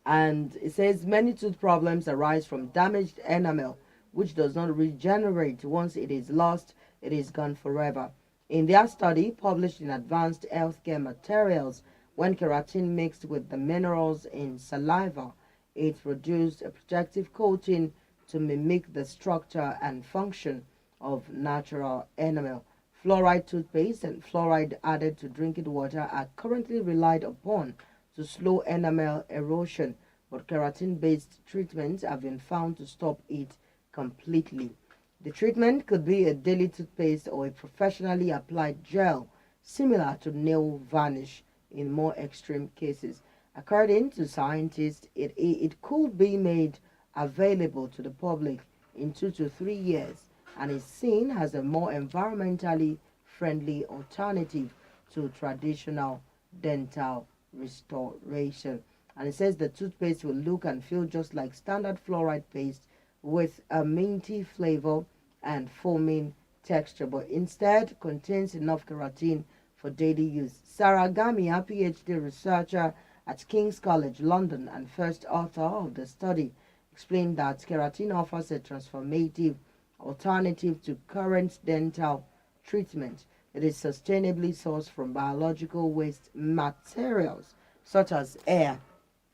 And it says many tooth problems arise from damaged enamel, which does not regenerate. Once it is lost, it is gone forever. In their study, published in Advanced Healthcare Materials, when keratin mixed with the minerals in saliva, it produced a protective coating to mimic the structure and function of natural enamel. Fluoride toothpaste and fluoride added to drinking water are currently relied upon to slow enamel erosion, but keratin-based treatments have been found to stop it completely. The treatment could be a daily toothpaste or a professionally applied gel, similar to nail varnish in more extreme cases. According to scientists, it could be made available to the public in 2 to 3 years and is seen as a more environmentally friendly alternative to traditional dental restoration. And it says the toothpaste will look and feel just like standard fluoride paste with a minty flavor and foaming texture, but instead contains enough keratin for daily use. Sarah Gamia, PhD researcher at King's College London and first author of the study, explained that keratin offers a transformative alternative to current dental treatment. It is sustainably sourced from biological waste materials such as air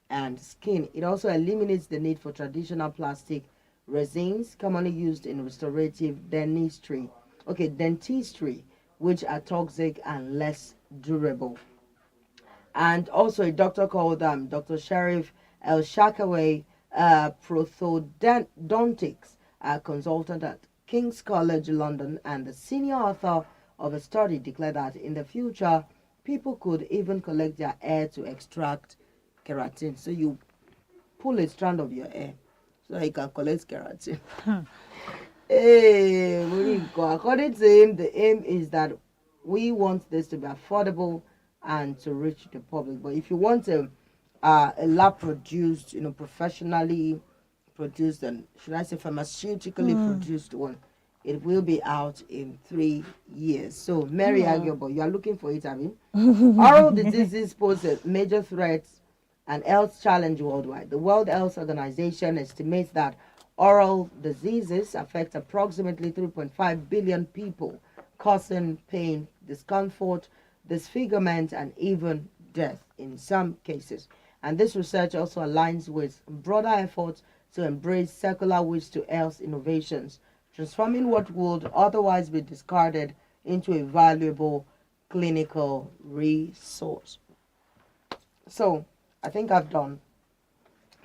and skin. It also eliminates the need for traditional plastic resins commonly used in restorative dentistry, which are toxic and less durable. And also a doctor called Dr. Sharif El Shakaway, prosthodontics consultant at King's College London and the senior author of a study, declared that in the future, people could even collect their hair to extract keratin. So you pull a strand of your hair so that you can collect keratin. Hey, Muriko, according to him, the aim is that we want this to be affordable and to reach the public. But if you want a lab produced, professionally produced, and should I say pharmaceutically produced one, it will be out in 3 years. So, Mary Agiobo, you are looking for it, I mean. Oral diseases pose a major threat and health challenge worldwide. The World Health Organization estimates that oral diseases affect approximately 3.5 billion people, causing pain, discomfort, disfigurement, and even death in some cases. And this research also aligns with broader efforts to embrace secular ways to health innovations, transforming what would otherwise be discarded into a valuable clinical resource. So, I think I've done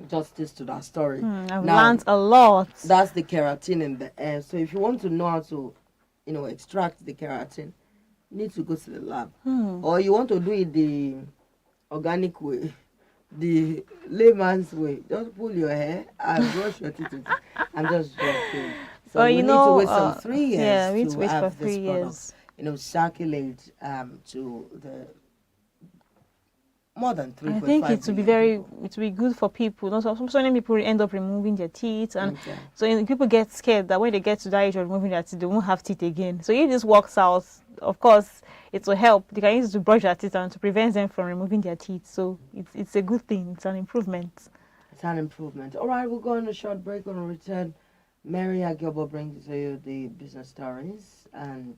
justice to that story. I've Now, learned a lot. that's the keratin in the air. So if you want to know how to, extract the keratin, you need to go to the lab. Or you want to do it the organic way, the layman's way. Just pull your hair and brush your teeth. I'm just joking. So we need to wait some 3 years yeah, we need to to wait for have 3 this product. years. circulate to the more than I 3.5 think it would be billion people. it would be good for people. No, so many people end up removing their teeth, and Okay. so people get scared that when they get to that age of removing their teeth, they won't have teeth again. So if this works out, of course, it will help. They can use it to brush their teeth and to prevent them from removing their teeth. So it's a good thing. It's an improvement. It's an improvement. All right, we'll go on a short break. When we return, Mary Agilbo brings to you the business stories, and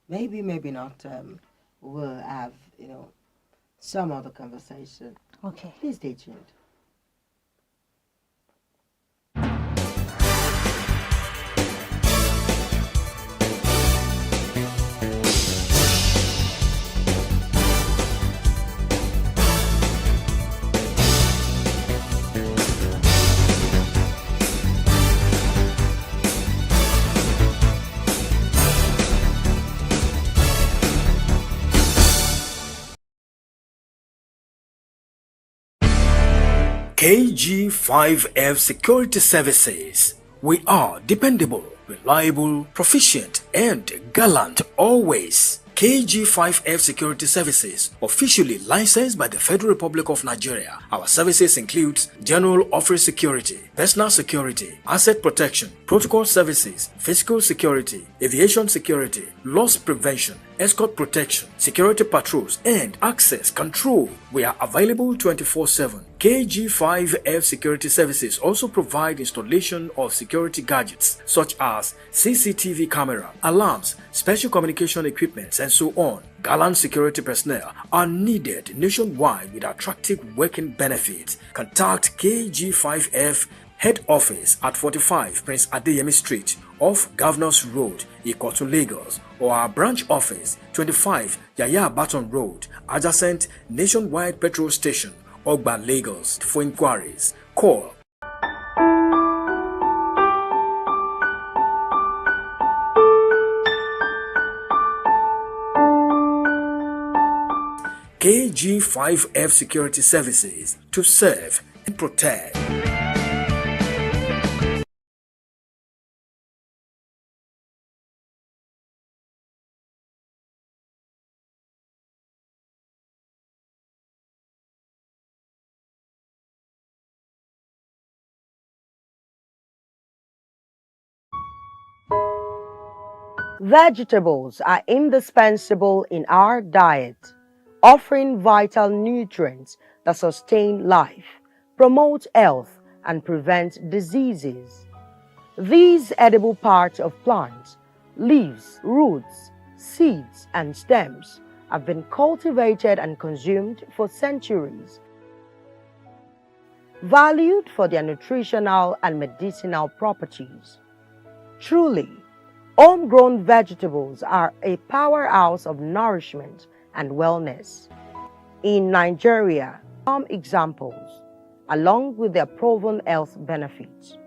maybe not. We'll have some other conversation. Okay. Please stay tuned. KG5F Security Services. We are dependable, reliable, proficient, and gallant always. KG5F Security Services, officially licensed by the Federal Republic of Nigeria. Our services include general office security, personal security, asset protection, protocol services, physical security, aviation security, loss prevention, escort protection, security patrols, and access control. We are available 24/7. KG5F Security Services also provide installation of security gadgets such as CCTV camera, alarms, special communication equipment, and so on. Gallant security personnel are needed nationwide with attractive working benefits. Contact KG5F Head Office at 45 Prince Adeyemi Street off Governors Road, Ikotu, Lagos, or our branch office 25 Yaya Baton Road, adjacent Nationwide Petrol Station, Ogba, Lagos. For inquiries, call KG5F Security Services to serve and protect. Vegetables are indispensable in our diet, offering vital nutrients that sustain life, promote health, and prevent diseases. These edible parts of plants, leaves, roots, seeds, and stems have been cultivated and consumed for centuries. Valued for their nutritional and medicinal properties. Truly, homegrown vegetables are a powerhouse of nourishment and wellness. In Nigeria, some examples, along with their proven health benefits.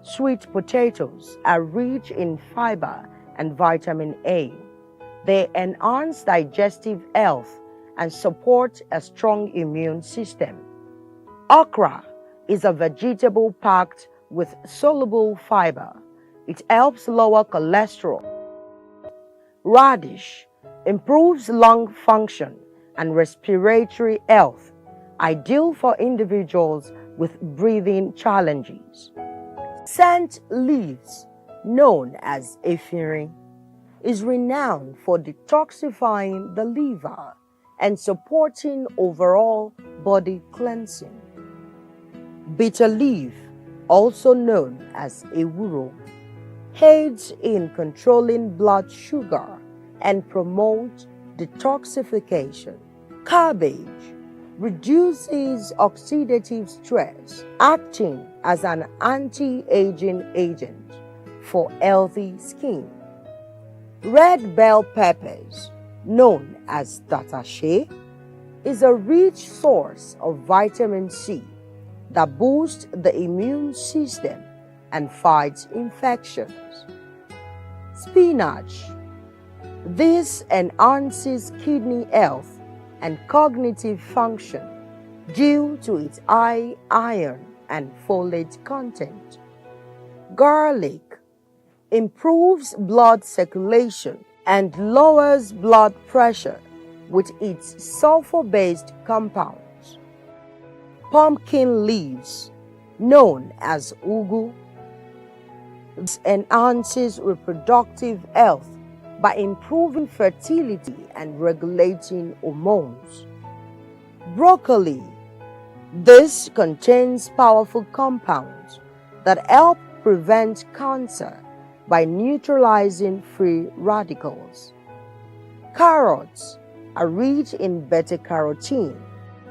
Sweet potatoes are rich in fiber and vitamin A. They enhance digestive health and support a strong immune system. Okra is a vegetable packed with soluble fiber. It helps lower cholesterol. Radish improves lung function and respiratory health, ideal for individuals with breathing challenges. Scent leaves, known as efirin, is renowned for detoxifying the liver and supporting overall body cleansing. Bitter leaf, also known as ewuro, aids in controlling blood sugar and promotes detoxification. Cabbage reduces oxidative stress, acting as an anti-aging agent for healthy skin. Red bell peppers, known as tatashe, is a rich source of vitamin C that boosts the immune system and fights infections. Spinach. This enhances kidney health and cognitive function due to its high iron and folate content. Garlic improves blood circulation, and lowers blood pressure with its sulfur-based compounds. Pumpkin leaves, known as ugu, enhances reproductive health by improving fertility and regulating hormones. Broccoli. This contains powerful compounds that help prevent cancer by neutralizing free radicals. Carrots are rich in beta-carotene.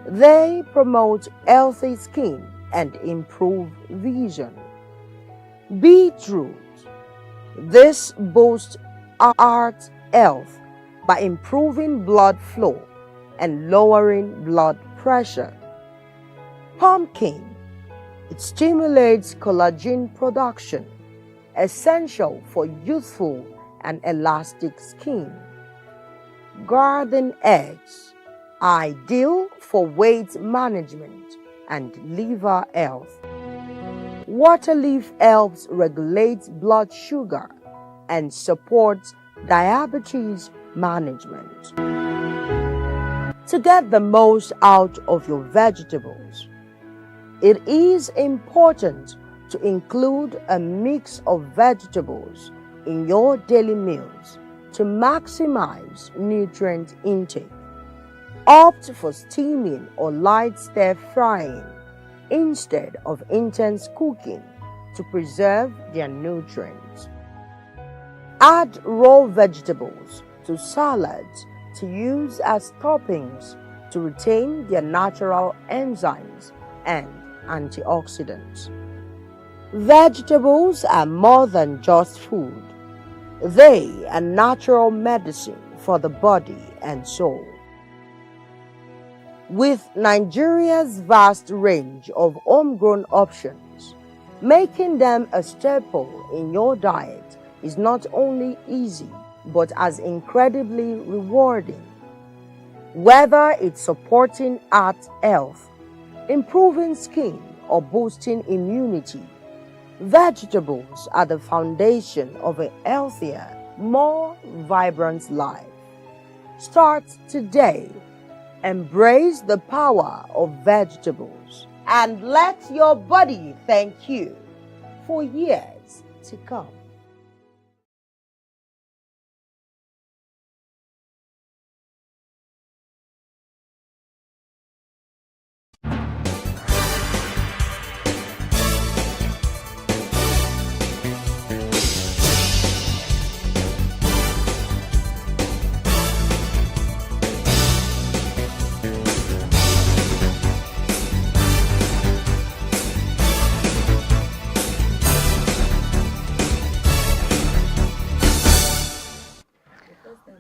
They promote healthy skin and improve vision. Beetroot. This boosts heart health by improving blood flow and lowering blood pressure. Pumpkin. It stimulates collagen production, essential for youthful and elastic skin. Garden eggs. Ideal for weight management and liver health. Water leaf helps regulate blood sugar and supports diabetes management. To get the most out of your vegetables, it is important to include a mix of vegetables in your daily meals to maximize nutrient intake. Opt for steaming or light stir frying instead of intense cooking to preserve their nutrients. Add raw vegetables to salads to use as toppings to retain their natural enzymes and antioxidants. Vegetables are more than just food. They are natural medicine for the body and soul. With Nigeria's vast range of homegrown options, making them a staple in your diet is not only easy, but as incredibly rewarding. Whether it's supporting heart health, improving skin, or boosting immunity, vegetables are the foundation of a healthier, more vibrant life. Start today. Embrace the power of vegetables and let your body thank you for years to come.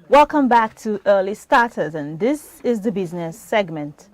Welcome back to Early Starters, and this is the business segment.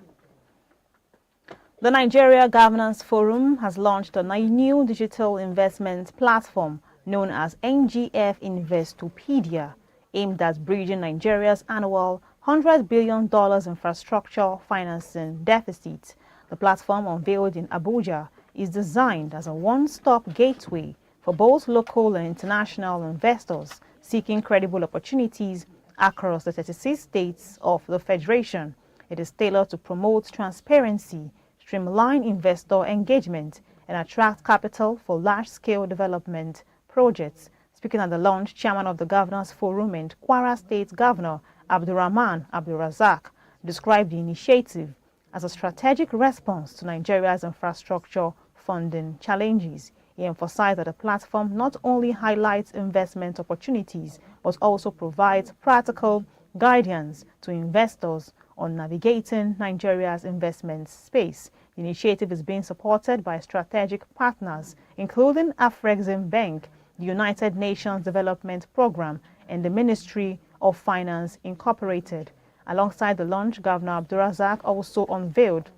The Nigeria Governance Forum has launched a new digital investment platform known as NGF Investopedia, aimed at bridging Nigeria's annual $100 billion infrastructure financing deficit. The platform, unveiled in Abuja, is designed as a one-stop gateway for both local and international investors seeking credible opportunities across the 36 states of the Federation. It is tailored to promote transparency, streamline investor engagement, and attract capital for large-scale development projects. Speaking at the launch, Chairman of the Governors Forum and Kwara State Governor Abdurrahman Abdulrazak described the initiative as a strategic response to Nigeria's infrastructure funding challenges. He emphasized that the platform not only highlights investment opportunities, but also provides practical guidance to investors on navigating Nigeria's investment space. The initiative is being supported by strategic partners, including Afrexim Bank, the United Nations Development Programme, and the Ministry of Finance Incorporated. Alongside the launch, Governor Abdulrazak also unveiled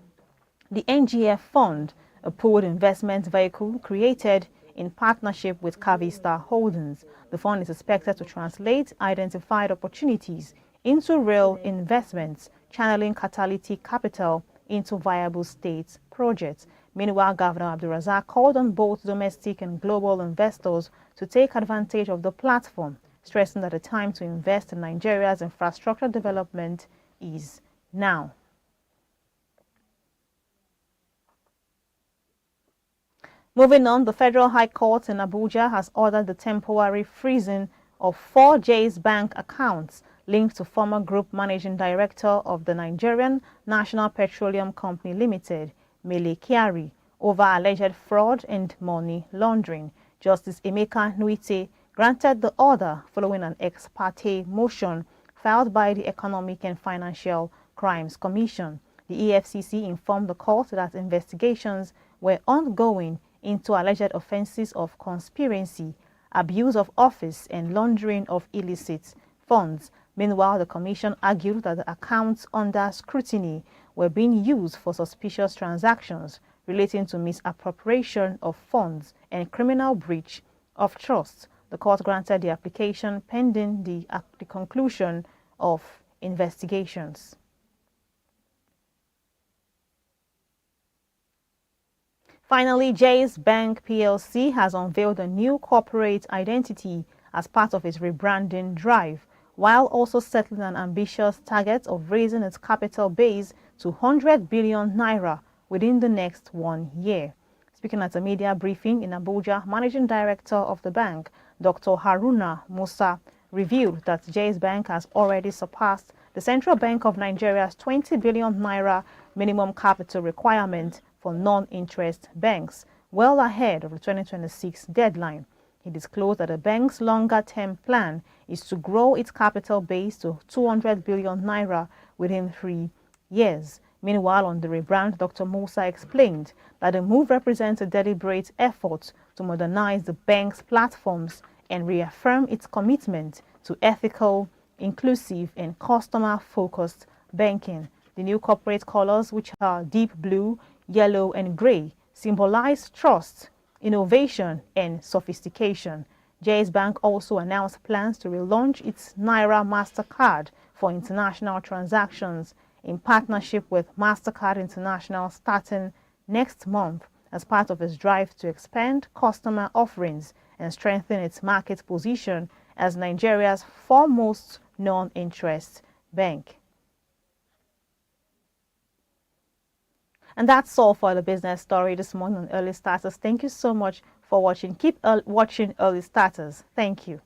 the NGF Fund, a pooled investment vehicle created in partnership with Cavista Holdings. The fund is expected to translate identified opportunities into real investments, channeling catalytic capital into viable state projects. Meanwhile, Governor Abdulrazak called on both domestic and global investors to take advantage of the platform, stressing that the time to invest in Nigeria's infrastructure development is now. Moving on, the Federal High Court in Abuja has ordered the temporary freezing of 4 Jais Bank accounts linked to former Group Managing Director of the Nigerian National Petroleum Company Limited, Mele Kyari, over alleged fraud and money laundering. Justice Emeka Nwite granted the order following an ex parte motion filed by the Economic and Financial Crimes Commission. The EFCC informed the court that investigations were ongoing into alleged offenses of conspiracy, abuse of office, and laundering of illicit funds. Meanwhile, the commission argued that the accounts under scrutiny were being used for suspicious transactions relating to misappropriation of funds and criminal breach of trust. The court granted the application pending the conclusion of investigations. Finally, Jais Bank PLC has unveiled a new corporate identity as part of its rebranding drive, while also settling an ambitious target of raising its capital base to 100 billion naira within the next 1 year. Speaking at a media briefing in Abuja, Managing Director of the bank, Dr. Haruna Musa, revealed that Jais Bank has already surpassed the Central Bank of Nigeria's 20 billion naira minimum capital requirement for non-interest banks, well ahead of the 2026 deadline. He disclosed that the bank's longer-term plan is to grow its capital base to 200 billion naira within 3 years. Meanwhile, on the rebrand, Dr. Musa explained that the move represents a deliberate effort to modernize the bank's platforms and reaffirm its commitment to ethical, inclusive, and customer-focused banking. The new corporate colors, which are deep blue, yellow, and gray, symbolize trust, innovation, and sophistication. Jais Bank also announced plans to relaunch its Naira MasterCard for international transactions in partnership with MasterCard International starting next month as part of its drive to expand customer offerings and strengthen its market position as Nigeria's foremost non-interest bank. And that's all for the business story this morning on Early Starters. Thank you so much for watching. Keep watching Early Starters. Thank you.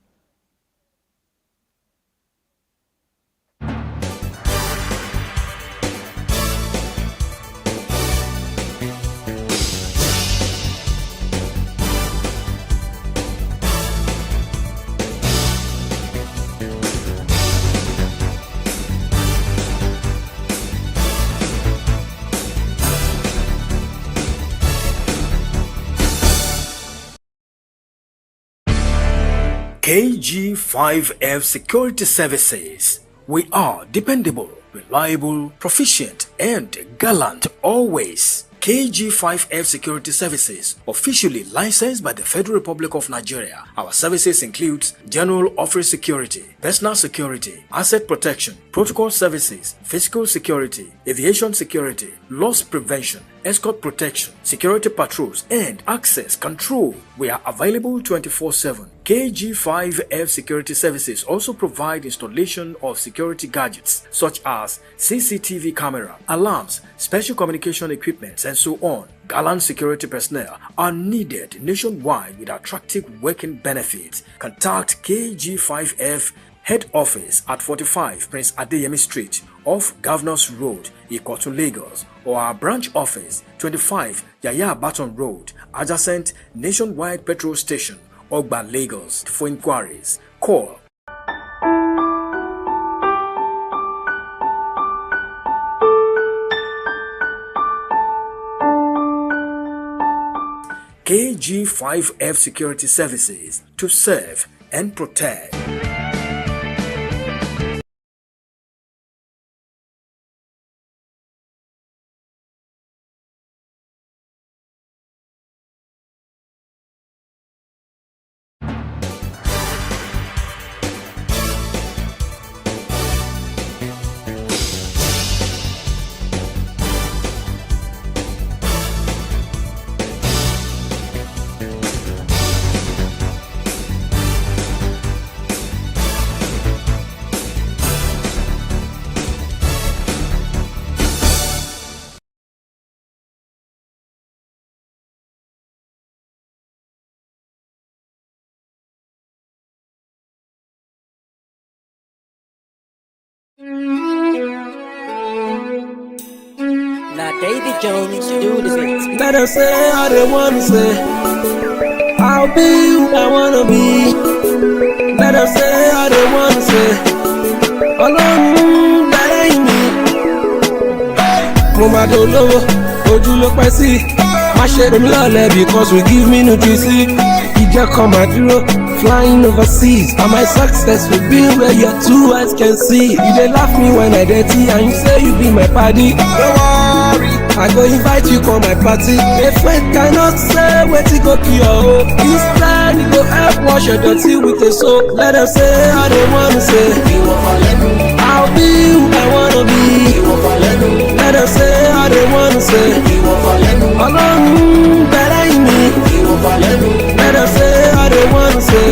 KG5F Security Services. We are dependable, reliable, proficient, and gallant always. KG5F Security Services, officially licensed by the Federal Republic of Nigeria. Our services include general office security, personal security, asset protection, protocol services, physical security, aviation security, loss prevention, escort protection, security patrols, and access control. We are available 24/7. KG5F Security Services also provide installation of security gadgets such as CCTV camera, alarms, special communication equipment, and so on. Gallant security personnel are needed nationwide with attractive working benefits. Contact KG5F Head Office at 45 Prince Adeyemi Street off Governors Road, Ikotu, Lagos, or our branch office 25 Yaya Baton Road, adjacent Nationwide Petrol Station, Ogba, Lagos. For inquiries, call KG5F Security Services to serve and protect. Davy Jones, do the bit. Let them say how they wanna say. I'll be who I wanna be. Let them say how they wanna say. Ọlọ́run lẹ́yìn mi. Mo máa dolówó, ojú ló pẹ́ sí. Má ṣe rèmi lọ́lẹ̀ because we give me nutrition. Ìjẹ́ kan máa dúró, flying overseas. And my success will be where your two eyes can see. You dey laugh me when I dirty and you say you be my paddy. Don't worry, I go invite you for my party. A friend cannot say wetin go kill your hope. Instead, you go help wash your dirty with a soap. Let them say how they wanna say. I'll be who I wanna be. Let them say how they wanna say. Ọlọ́run bẹ̀rẹ̀ yìí mi. Let them say how they wanna say.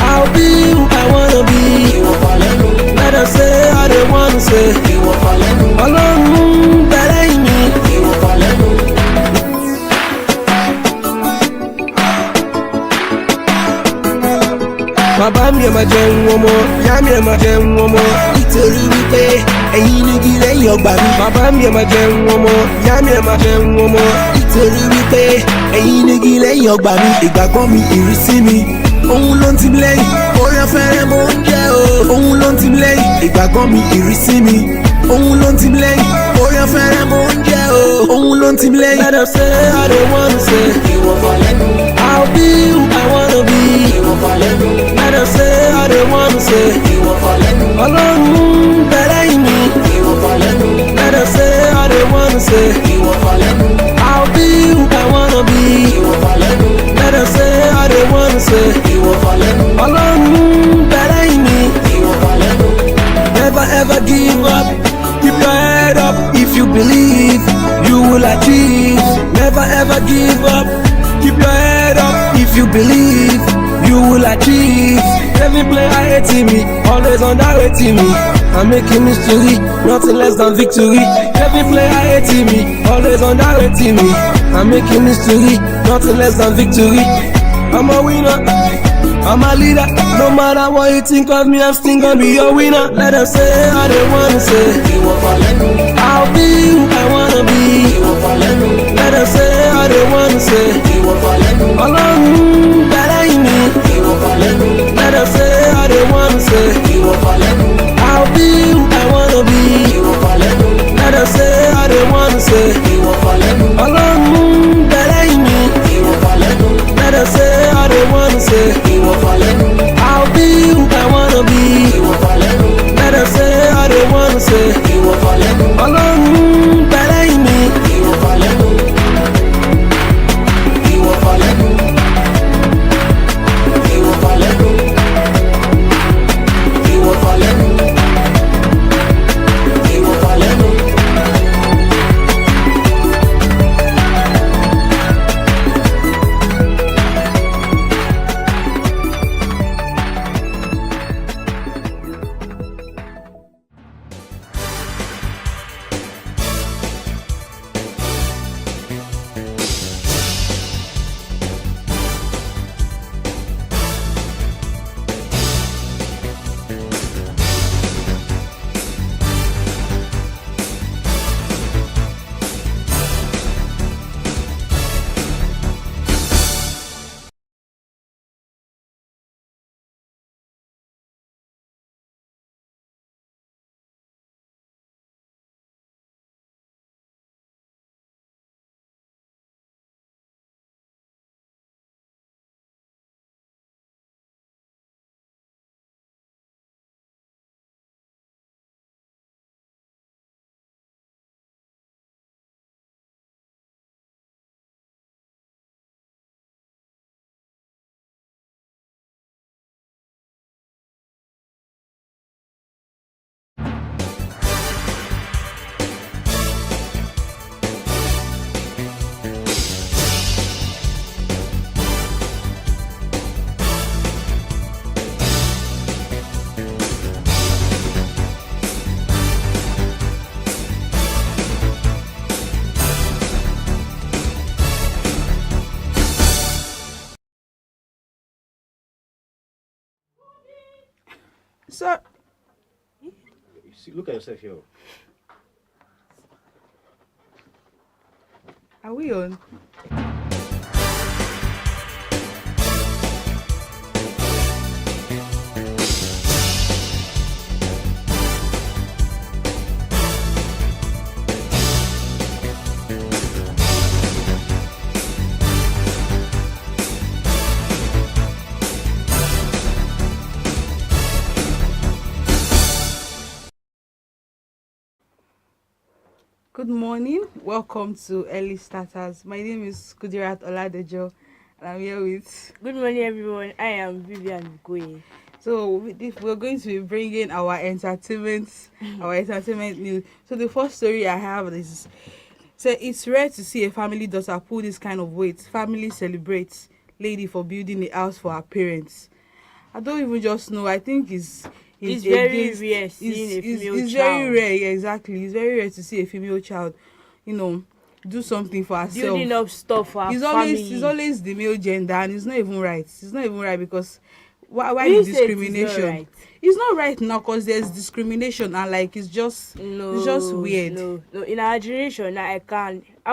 I'll be who I wanna be. Let them say how they wanna say. Ọlọ́run bẹ̀rẹ̀ yìí mi. Bàbá mi ẹ̀ máa jẹun ọmọ, ìyá mi ẹ̀ máa jẹun ọmọ. Nítorí wípé ẹ̀yin nígi lẹ́yìn ọgbà mi. Bàbá mi ẹ̀ máa jẹun ọmọ, ìyá mi ẹ̀ máa jẹun ọmọ. Nítorí wípé ẹ̀yin nígi lẹ́yìn ọgbà mi. Ìgbàgbọ́ mi, ìrísí mi, òun ló ń tì mí lẹ́yìn. Orí ọ̀fẹ́rẹ́ mo ń jẹ́ o, òun ló ń tì mí lẹ́yìn. Ìgbàgbọ́ mi, ìrísí mi, òun ló ń tì mí lẹ́yìn. Orí ọ̀fẹ́rẹ́ mo ń jẹ́ o, òun ló ń tì mí lẹ́yìn. Let them say how they wanna say. I'll be who I wanna be. Let them say how they wanna say. Ọlọ́run bẹ̀rẹ̀ yìí mi. Let them say how they wanna say. I'll be who I wanna be. Let them say how they wanna say. Ọlọ́run bẹ̀rẹ̀ yìí mi. Never ever give up. Keep your head up. If you believe, you will achieve. Never ever give up. Keep your head up. If you believe, you will achieve. Every player hating me, always underrating me. I'm making history, nothing less than victory. Every player hating me, always underrating me. I'm making history, nothing less than victory. I'm a winner, I'm a leader. No matter what you think of me, I'm still gonna be your winner. Let them say how they wanna say. I'll be who I wanna be. Let them say how they wanna say. Ọlọ́run bẹ̀rẹ̀ yìí mi. Let them say how they wanna say. I'll be who I wanna be. Let them say how they wanna say. Ọlọ́run bẹ̀rẹ̀ yìí mi. Let them say how they wanna say. I'll be who I wanna be. Let them say how they wanna say. Ọlọ́run bẹ̀rẹ̀ yìí mi. Sir. See, look at yourself here. Are we on? Good morning. Welcome to Early Starters. My name is Kudirat Oladejo, and I'm here with. Good morning, everyone. I am Vivian Goye. So we're going to be bringing our entertainment news. So the first story I have is, so it's rare to see a family daughter pull this kind of weight. Family celebrates lady for building a house for her parents. I don't even just know. I think it's very rare seeing a female it's child. very rare, yeah, exactly. It's very rare to see a female child, do something for herself. Building up stuff for her family. It's always the male gender, and it's not even right. It's not even right because why You the say it is not discrimination? right. It's not right now because there's discrimination, and like it's just weird. No. In our generation now, I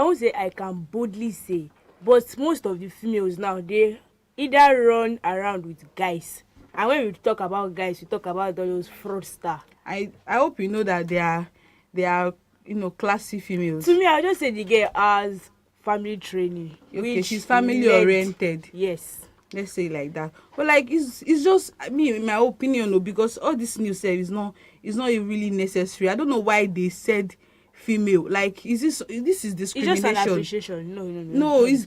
won't say I can boldly say, but most of the females now, they either run around with guys. And when we talk about guys, we talk about those fraudster. I hope you know that they are classy females. To me, I'll just say the girl has family training. Okay, which she's family led- oriented. Yes. Let's say it like that. But like it's just in my opinion, because all this new stuff is not really necessary. I don't know why they said female. Like this is discrimination. It's just an appreciation. No, it's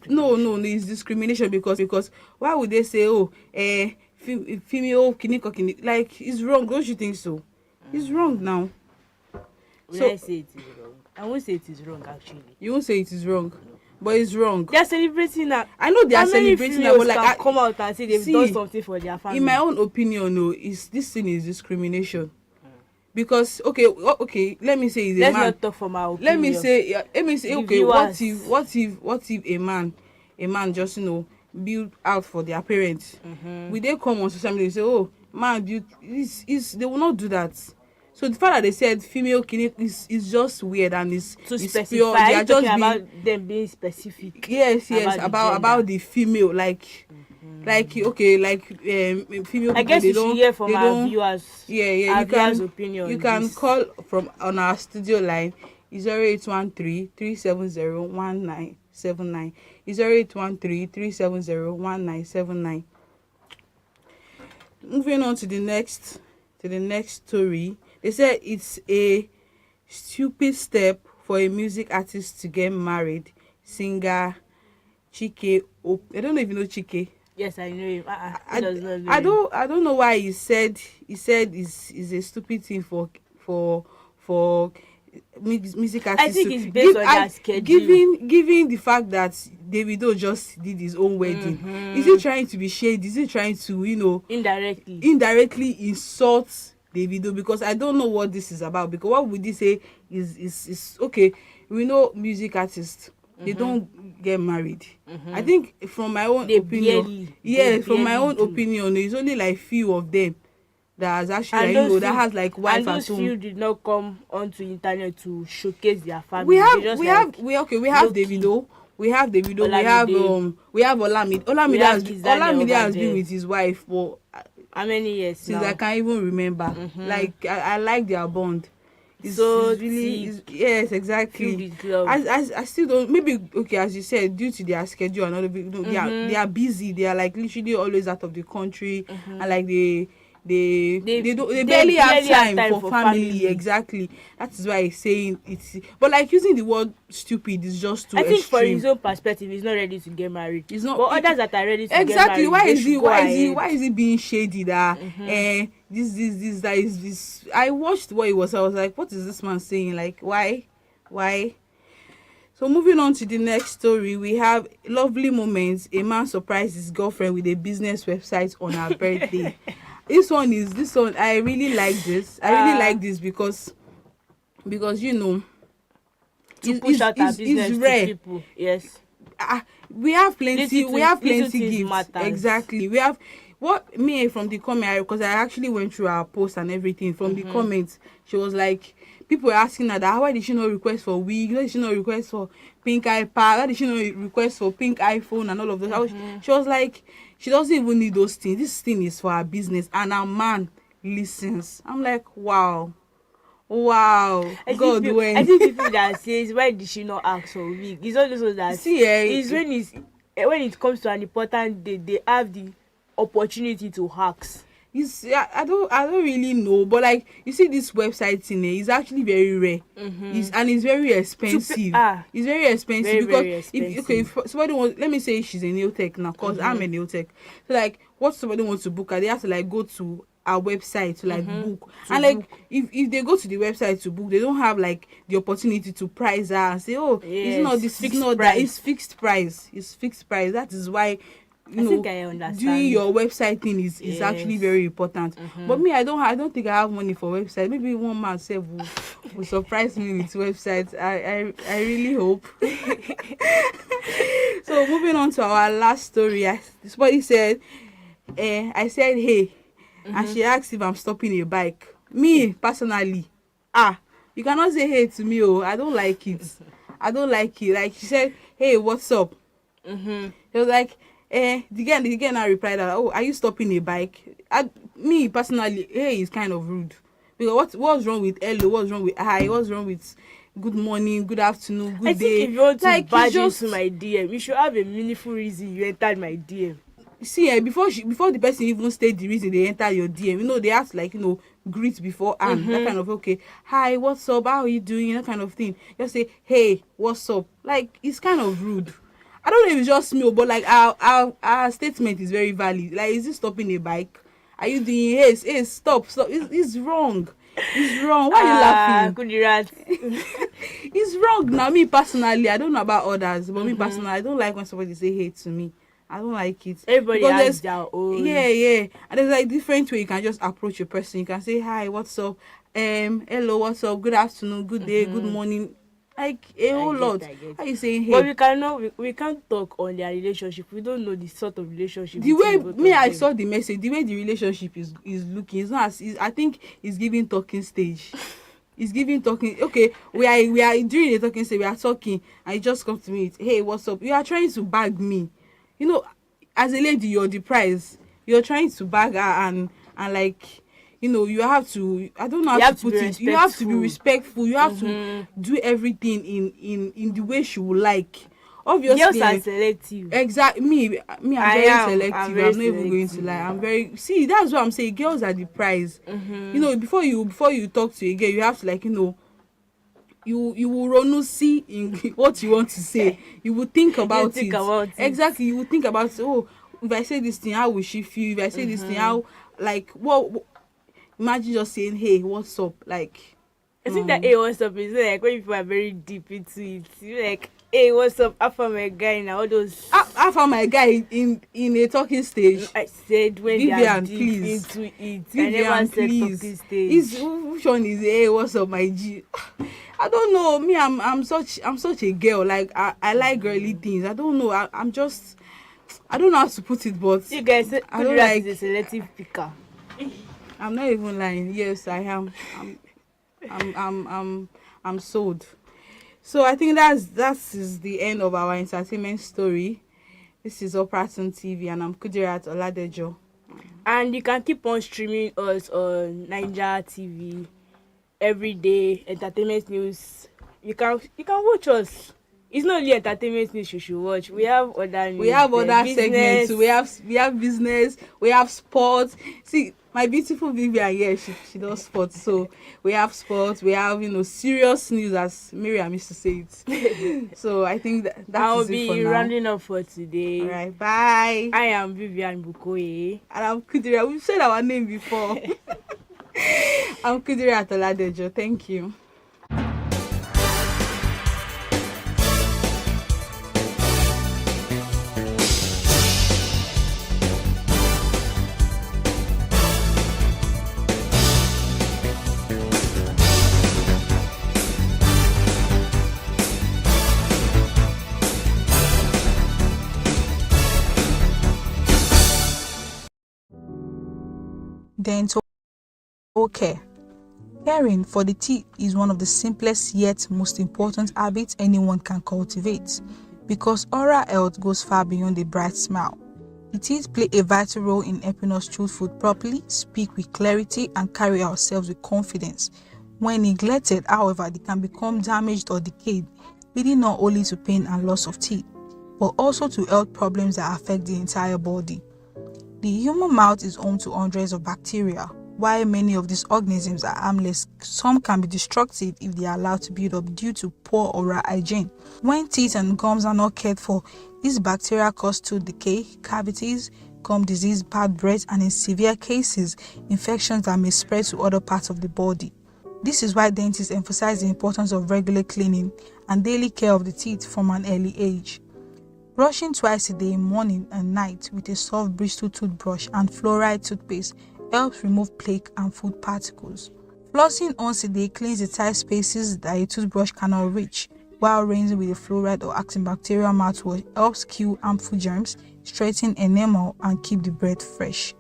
discrimination because why would they say female kiniko, like it's wrong? Don't you think so? It's wrong now. Will I say it is wrong? I won't say it is wrong actually. You won't say it is wrong, but it's wrong. They are celebrating that. I know they are celebrating that, but like come out and say they've done something for their family. In my own opinion, no, this thing is discrimination. Because okay, let me say Let's not talk from our opinion. Let me say The okay, viewers. what if a man just build out for their parents? Will they come on social media and say, oh man, build is they will not do that. So the fact that they said female clinic is just weird, and it's specify. pure. They are just about them being specific. Yes, about the female, female. I guess they we should hear from our viewers. Yeah. Our You can viewers' opinion. you can call from on our studio line. 0813-370-1979. 0813-370-1979. Moving on to the next story. They said it's a stupid step for a music artist to get married. Singer Chike I don't know if you know Chike. Yes, I know him. He does not know I don't know why he said it's a stupid thing for music artists. I think it's based on their schedule. Given the fact that Davido just did his own wedding, is he trying to be shady? Is he trying to indirectly insult Davido? Because I don't know what this is about. Because what would he say is okay? We know music artists, they don't get married. I think from my own opinion, my own opinion, it's only like few of them that has actually that has like wife and those at home. few did not come onto internet to showcase their family. We have low-key. Davido. We have Olamide. Olamide has been with his wife for how many years since now? I can't even remember. Like I like their bond. It's really yes, exactly. I still don't, maybe okay, as you said, due to their schedule and all of it, they are busy. They are like literally always out of the country, and like they barely have time for family. Exactly. That is why he's saying it's, but like using the word stupid is just too I think extreme. for his own perspective, he's not ready to get married. He's not, but others that are ready to exactly. get married, Why is he being shady that this that is this? I watched what he was. I was like, what is this man saying? Like, why? So moving on to the next story, we have lovely moments. A man surprised his girlfriend with a business website on her birthday. This one I really like this. I really like this because to push out our business to people. Yes. We have plenty Little gifts. matters. Exactly. what me from the comment, because I actually went through our post and everything. From the comments, she was like, people were asking her that why did she not request for wig? Why did she not request for pink iPad? Why did she not request for pink iPhone and all of those? She was like, she doesn't even need those things. This thing is for her business, and her man listens. I'm like, wow. I God, when I think people that says why did she not ask for wig? It's all those that see, it's when it comes to an important day, they have the opportunity to ask. I don't really know, but like you see this website thing, is actually very rare. It's very expensive. It's very expensive very, because very expensive. if somebody wants, let me say she's a nail tech now, cause I'm a nail tech. So like, what somebody wants to book her, they have to like go to our website to like book, and like if they go to the website to book, they don't have like the opportunity to price her and say, oh, it's not this, it's not that. It's fixed price. That is why, you know, I understand. doing your website thing is actually very important. But me, I don't think I have money for website. Maybe one man self will surprise me with websites. I really hope. So moving on to our last story, somebody said, I said hey, and she asked if I'm stopping a bike. Me personally, you cannot say hey to me. I don't like it. Like she said, hey, what's up? It was like, the girl now replied that, oh, are you stopping a bike? Me personally, hey is kind of rude, because what's wrong with hello? What's wrong with hi? What's wrong with good morning, good afternoon, good day? I think if you want to like, barge into my DM, you should have a meaningful reason you entered my DM. See, before the person even state the reason they enter your DM, you know, they have to like, you know, greet before and that kind of, okay, hi, what's up, how are you doing, that kind of thing. Just say, hey, what's up? Like, it's kind of rude. I don't know if it's just me, but like our statement is very valid. Like, is it stopping a bike? Are you doing hey, stop? It's wrong. It's wrong. Why are you laughing? Kudirat. It's wrong. Now, me personally, I don't know about others, but me personally, I don't like when somebody say hey to me. I don't like it. Everybody because has their own. Yeah. And there's like different way you can just approach a person. You can say hi, what's up? Hello, what's up? Good afternoon, good day, good morning. Like a whole lot. How you saying hey? But we can't talk on their relationship. We don't know the sort of relationship. The way me, I saw the message. The way the relationship is looking. It's not. I think it's giving talking stage. It's giving talking. Okay, we are during the talking stage. We are talking, and you just come to me. Hey, what's up? You are trying to bag me. You know, as a lady, you're the prize. You're trying to bag her and like, you know, you have to, I don't know how to put it. You have to be respectful. You have to do everything in the way she would like. Obviously, girls are selective. Exactly. Me, I'm very selective. I'm not even going to lie. I'm very, see, that's what I'm saying. Girls are the prize. You know, before you talk to a girl, you have to like, you know, you will run see in what you want to say. You will think about it. Exactly. You will think about, oh, if I say this thing, how will she feel? If I say this thing, how, like, what? Imagine just saying, hey, what's up? Like, I think that hey, what's up is like when people are very deep into it. You're like, hey, what's up? I found my guy now. All those. I found my guy in a talking stage. I said when Vivian, they are deep please. into it. Vivian, I never please. said talking stage. Which one is hey, what's up, my G? I don't know. Me, I'm such a girl. Like I like girly things. I don't know. I'm just, I don't know how to put it, but you guys, I don't like a selective picker. I'm not even lying. Yes, I am. I'm sold. So I think that is the end of our entertainment story. This is Operaton TV, and I'm Kudirat Oladejo. And you can keep on streaming us on Niger TV every day. Entertainment news. You can watch us. It's not only entertainment news you should watch. We have other news. We have other segments. We have business. We have sports. See, my beautiful Vivian here, she does sports. So we have sports. We have, you know, serious news, as Miriam used to say it. So I think that is it for now. I'll be rounding up for today. All right, bye. I am Vivian Bukoye. And I'm Kudira. We've said our name before. I'm Kudira Atoladejo. Thank you. dental care. Caring for the teeth is one of the simplest yet most important habits anyone can cultivate, because oral health goes far beyond a bright smile. The teeth play a vital role in helping us chew food properly, speak with clarity, and carry ourselves with confidence. When neglected, however, they can become damaged or decayed, leading not only to pain and loss of teeth, but also to health problems that affect the entire body. The human mouth is home to hundreds of bacteria. While many of these organisms are harmless, some can be destructive if they are allowed to build up due to poor oral hygiene. When teeth and gums are not cared for, these bacteria cause tooth decay, cavities, gum disease, bad breath, and in severe cases, infections that may spread to other parts of the body. This is why dentists emphasize the importance of regular cleaning and daily care of the teeth from an early age. Brushing twice a day, morning and night, with a soft bristle toothbrush and fluoride toothpaste helps remove plaque and food particles. Flossing once a day cleans the tight spaces that a toothbrush cannot reach, while rinsing with a fluoride or antibacterial mouthwash helps kill harmful germs, straighten enamel, and keep the breath fresh.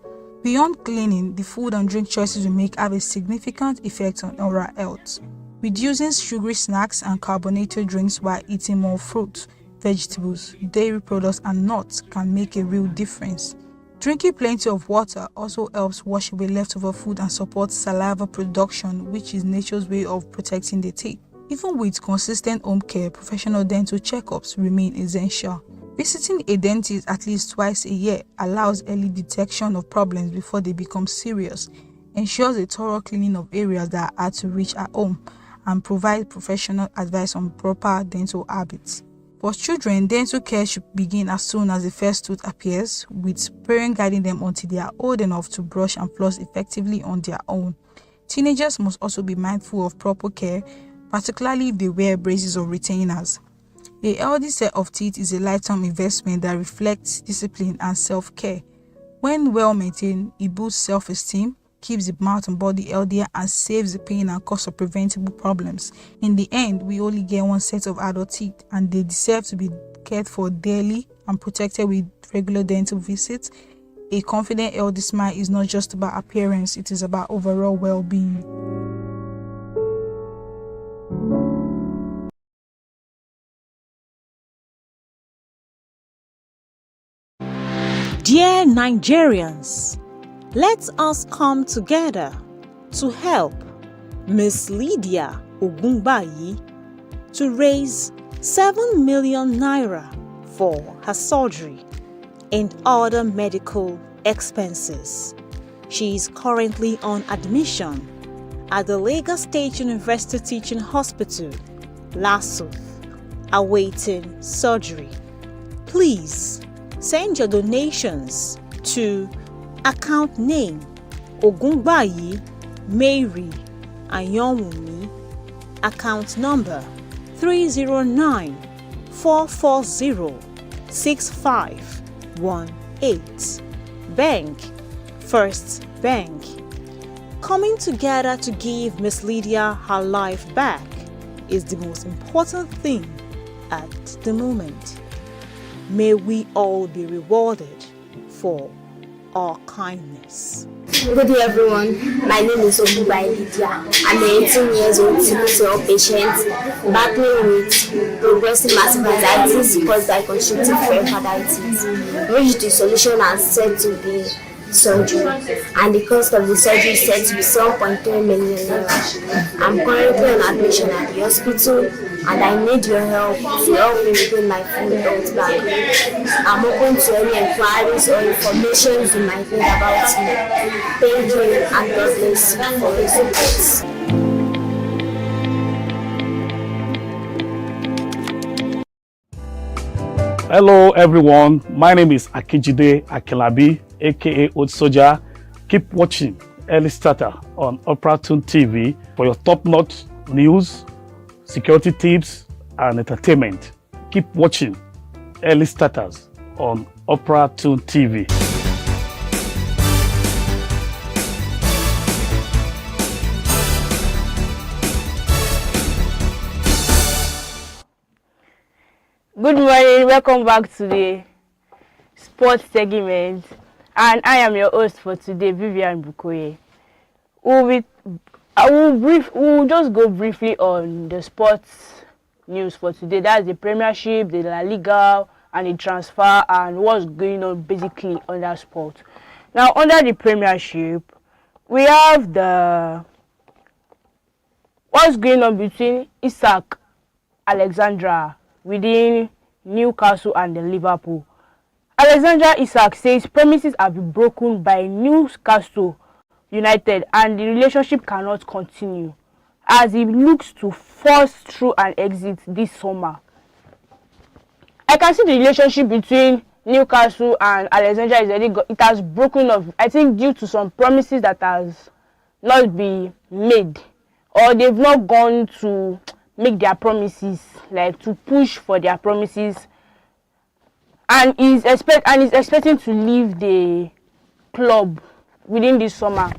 Beyond cleaning, the food and drink choices we make have a significant effect on oral health. Reducing sugary snacks and carbonated drinks while eating more fruit, vegetables, dairy products, and nuts can make a real difference. Drinking plenty of water also helps wash away leftover food and supports saliva production, which is nature's way of protecting the teeth. Even with consistent home care, professional dental checkups remain essential. Visiting a dentist at least twice a year allows early detection of problems before they become serious, ensures a thorough cleaning of areas that are hard to reach at home, and provides professional advice on proper dental habits. For children, dental care should begin as soon as the first tooth appears, with parents guiding them until they are old enough to brush and floss effectively on their own. Teenagers must also be mindful of proper care, particularly if they wear braces or retainers. A healthy set of teeth is a lifetime investment that reflects discipline and self-care. When well maintained, it boosts self-esteem, keeps the mouth and body healthier, and saves the pain and cost of preventable problems. In the end, we only get one set of adult teeth, and they deserve to be cared for daily and protected with regular dental visits. A confident, healthy smile is not just about appearance, it is about overall well-being. Dear Nigerians, let us come together to help Miss Lydia Ogungbayi to raise 7 million naira for her surgery and other medical expenses. She is currently on admission at the Lagos State University Teaching Hospital, LASUTH, awaiting surgery. Please send your donations to account name Ogungbayi Mary Ayonwumi, account number 309-440-6518, Bank First Bank. Coming together to give Miss Lydia her life back is the most important thing at the moment. May we all be rewarded for our kindness. Good day everyone, my name is Ogungbayi Lydia. I'm an 18 years old sickle cell patient battling with progressive massive anxiety caused by constrictive pericarditis, which the solution has said to be surgery, and the cost of the surgery is said to be 7.3 million naira. I'm currently on admission at the hospital and I need your help to help me regain my full health back. I'm open to any inquiries or information you might need about me. Thank you and God bless you for your support. Hello everyone, my name is Akijide Akilabi, aka Old Soldier. Keep watching Early Starter on Opera-Tune TV for your top-notch news, security tips, and entertainment. Keep watching Early Starters on Opera-Tune TV. Good morning, welcome back to the sports segment. And I am your host for today, Vivian Bukoye. We'll just go briefly on the sports news for today. That's the Premiership, the La Liga, and the transfer, and what's going on basically on that sport. Now, under the Premiership, we have what's going on between Isak Alexandra within Newcastle and the Liverpool. Alexandra Isak says promises have been broken by Newcastle United and the relationship cannot continue as he looks to force through an exit this summer. I can see the relationship between Newcastle and Alexandra it has broken off, I think, due to some promises that has not been made, or they've not gone to make their promises, like to push for their promises, and is expecting to leave the club within this summer.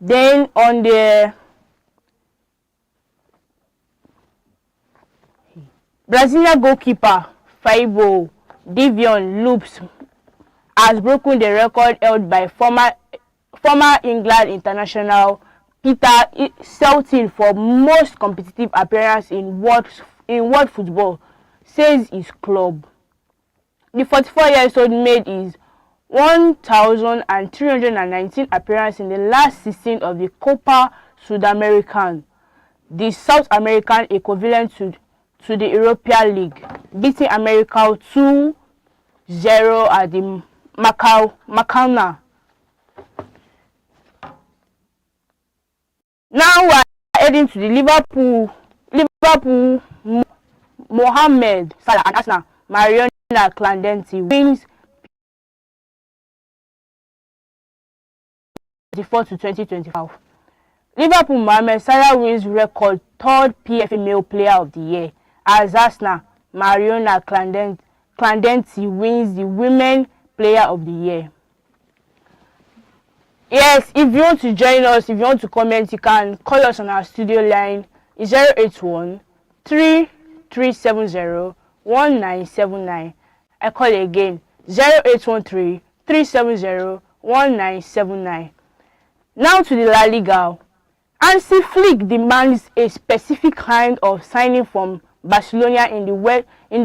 Then on the Brazilian goalkeeper Fábio Divion Lopes has broken the record held by former England international Peter Shilton for most competitive appearance in world football, says his club. The 44-year-old made his 1,319 appearance in the last season of the Copa Sudamericana, the South American equivalent to the European League, beating America 2-0 at the Maracanã. Now we are heading to the Liverpool. Mohamed Salah and Arsenal Mariona Clandenti wins 2024 to 2025. Liverpool Mohamed Salah wins record third PFA Male Player of the Year as Arsenal Mariona Clandenti wins the Women Player of the Year. Yes, if you want to join us, if you want to comment, you can call us on our studio line. It's 081-3370-1979. I call it again, 0813-370-1979. Now to the La Liga. Hansi Flick demands a specific kind of signing from Barcelona in the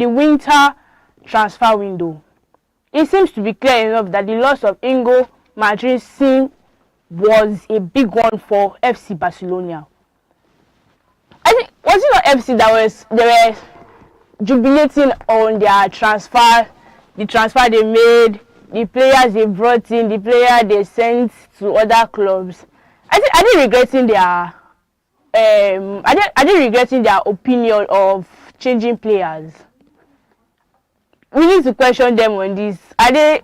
winter transfer window. It seems to be clear enough that the loss of Inigo Martinez was a big one for FC Barcelona. I think, was it not FC that they were jubilating on their transfer, the transfer they made, the players they brought in, the player they sent to other clubs? I didn't regretting their opinion of changing players. We need to question them on this. Are they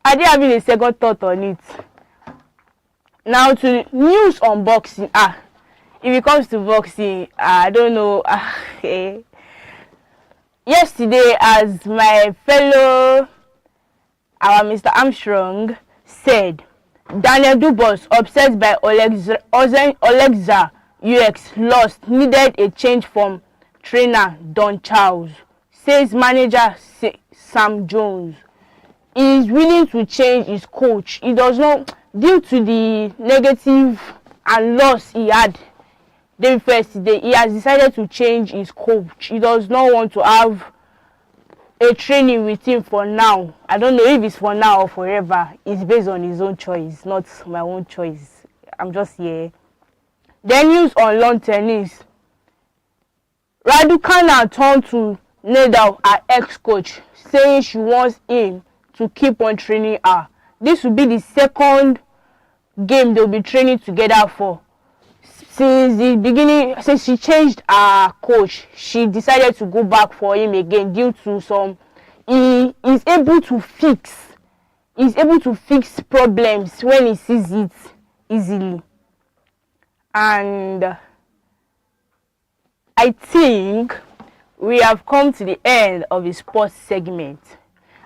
having a second thought on it? Now to news on boxing. If it comes to boxing, I don't know. Yesterday, as my fellow, our Mr. Armstrong said, Daniel Dubois, upset by Alexa UX loss, needed a change from trainer Don Charles, says manager Sam Jones. He is willing to change his coach. He does not, due to the negative and loss he had day first today, he has decided to change his coach. He does not want to have a training with him for now. I don't know if it's for now or forever. It's based on his own choice, not my own choice. I'm just here. Then news on lawn tennis. Raducanu turned to Nadal, her ex-coach, saying she wants him to keep on training her. This will be the second game they'll be training together for. Since the beginning, since she changed her coach, she decided to go back for him again due to some. He is able to fix problems when he sees it easily. And I think we have come to the end of the sports segment.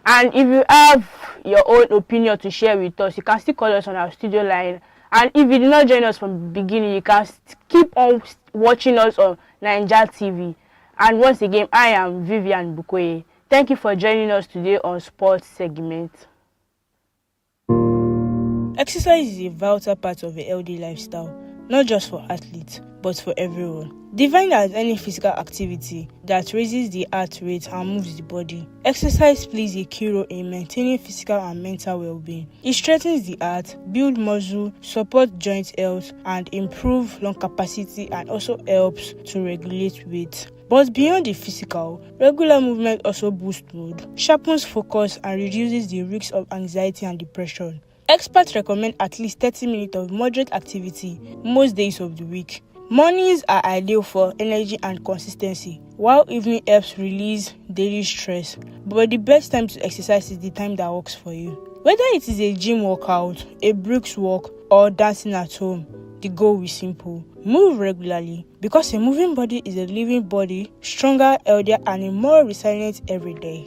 And if you have your own opinion to share with us, you can still call us on our studio line. And if you did not join us from the beginning, you can keep on watching us on Naija TV. And once again, I am Vivian Bukoye. Thank you for joining us today on Sports Segment. Exercise is a vital part of a healthy lifestyle, not just for athletes, but for everyone. Defined as any physical activity that raises the heart rate and moves the body, exercise plays a key role in maintaining physical and mental well-being. It strengthens the heart, builds muscle, supports joint health, and improves lung capacity, and also helps to regulate weight. But beyond the physical, regular movement also boosts mood, sharpens focus, and reduces the risk of anxiety and depression. Experts recommend at least 30 minutes of moderate activity most days of the week. Mornings are ideal for energy and consistency, while evening helps release daily stress. But the best time to exercise is the time that works for you. Whether it is a gym workout, a brisk walk, or dancing at home, the goal is simple. Move regularly, because a moving body is a living body, stronger, healthier, and more resilient every day.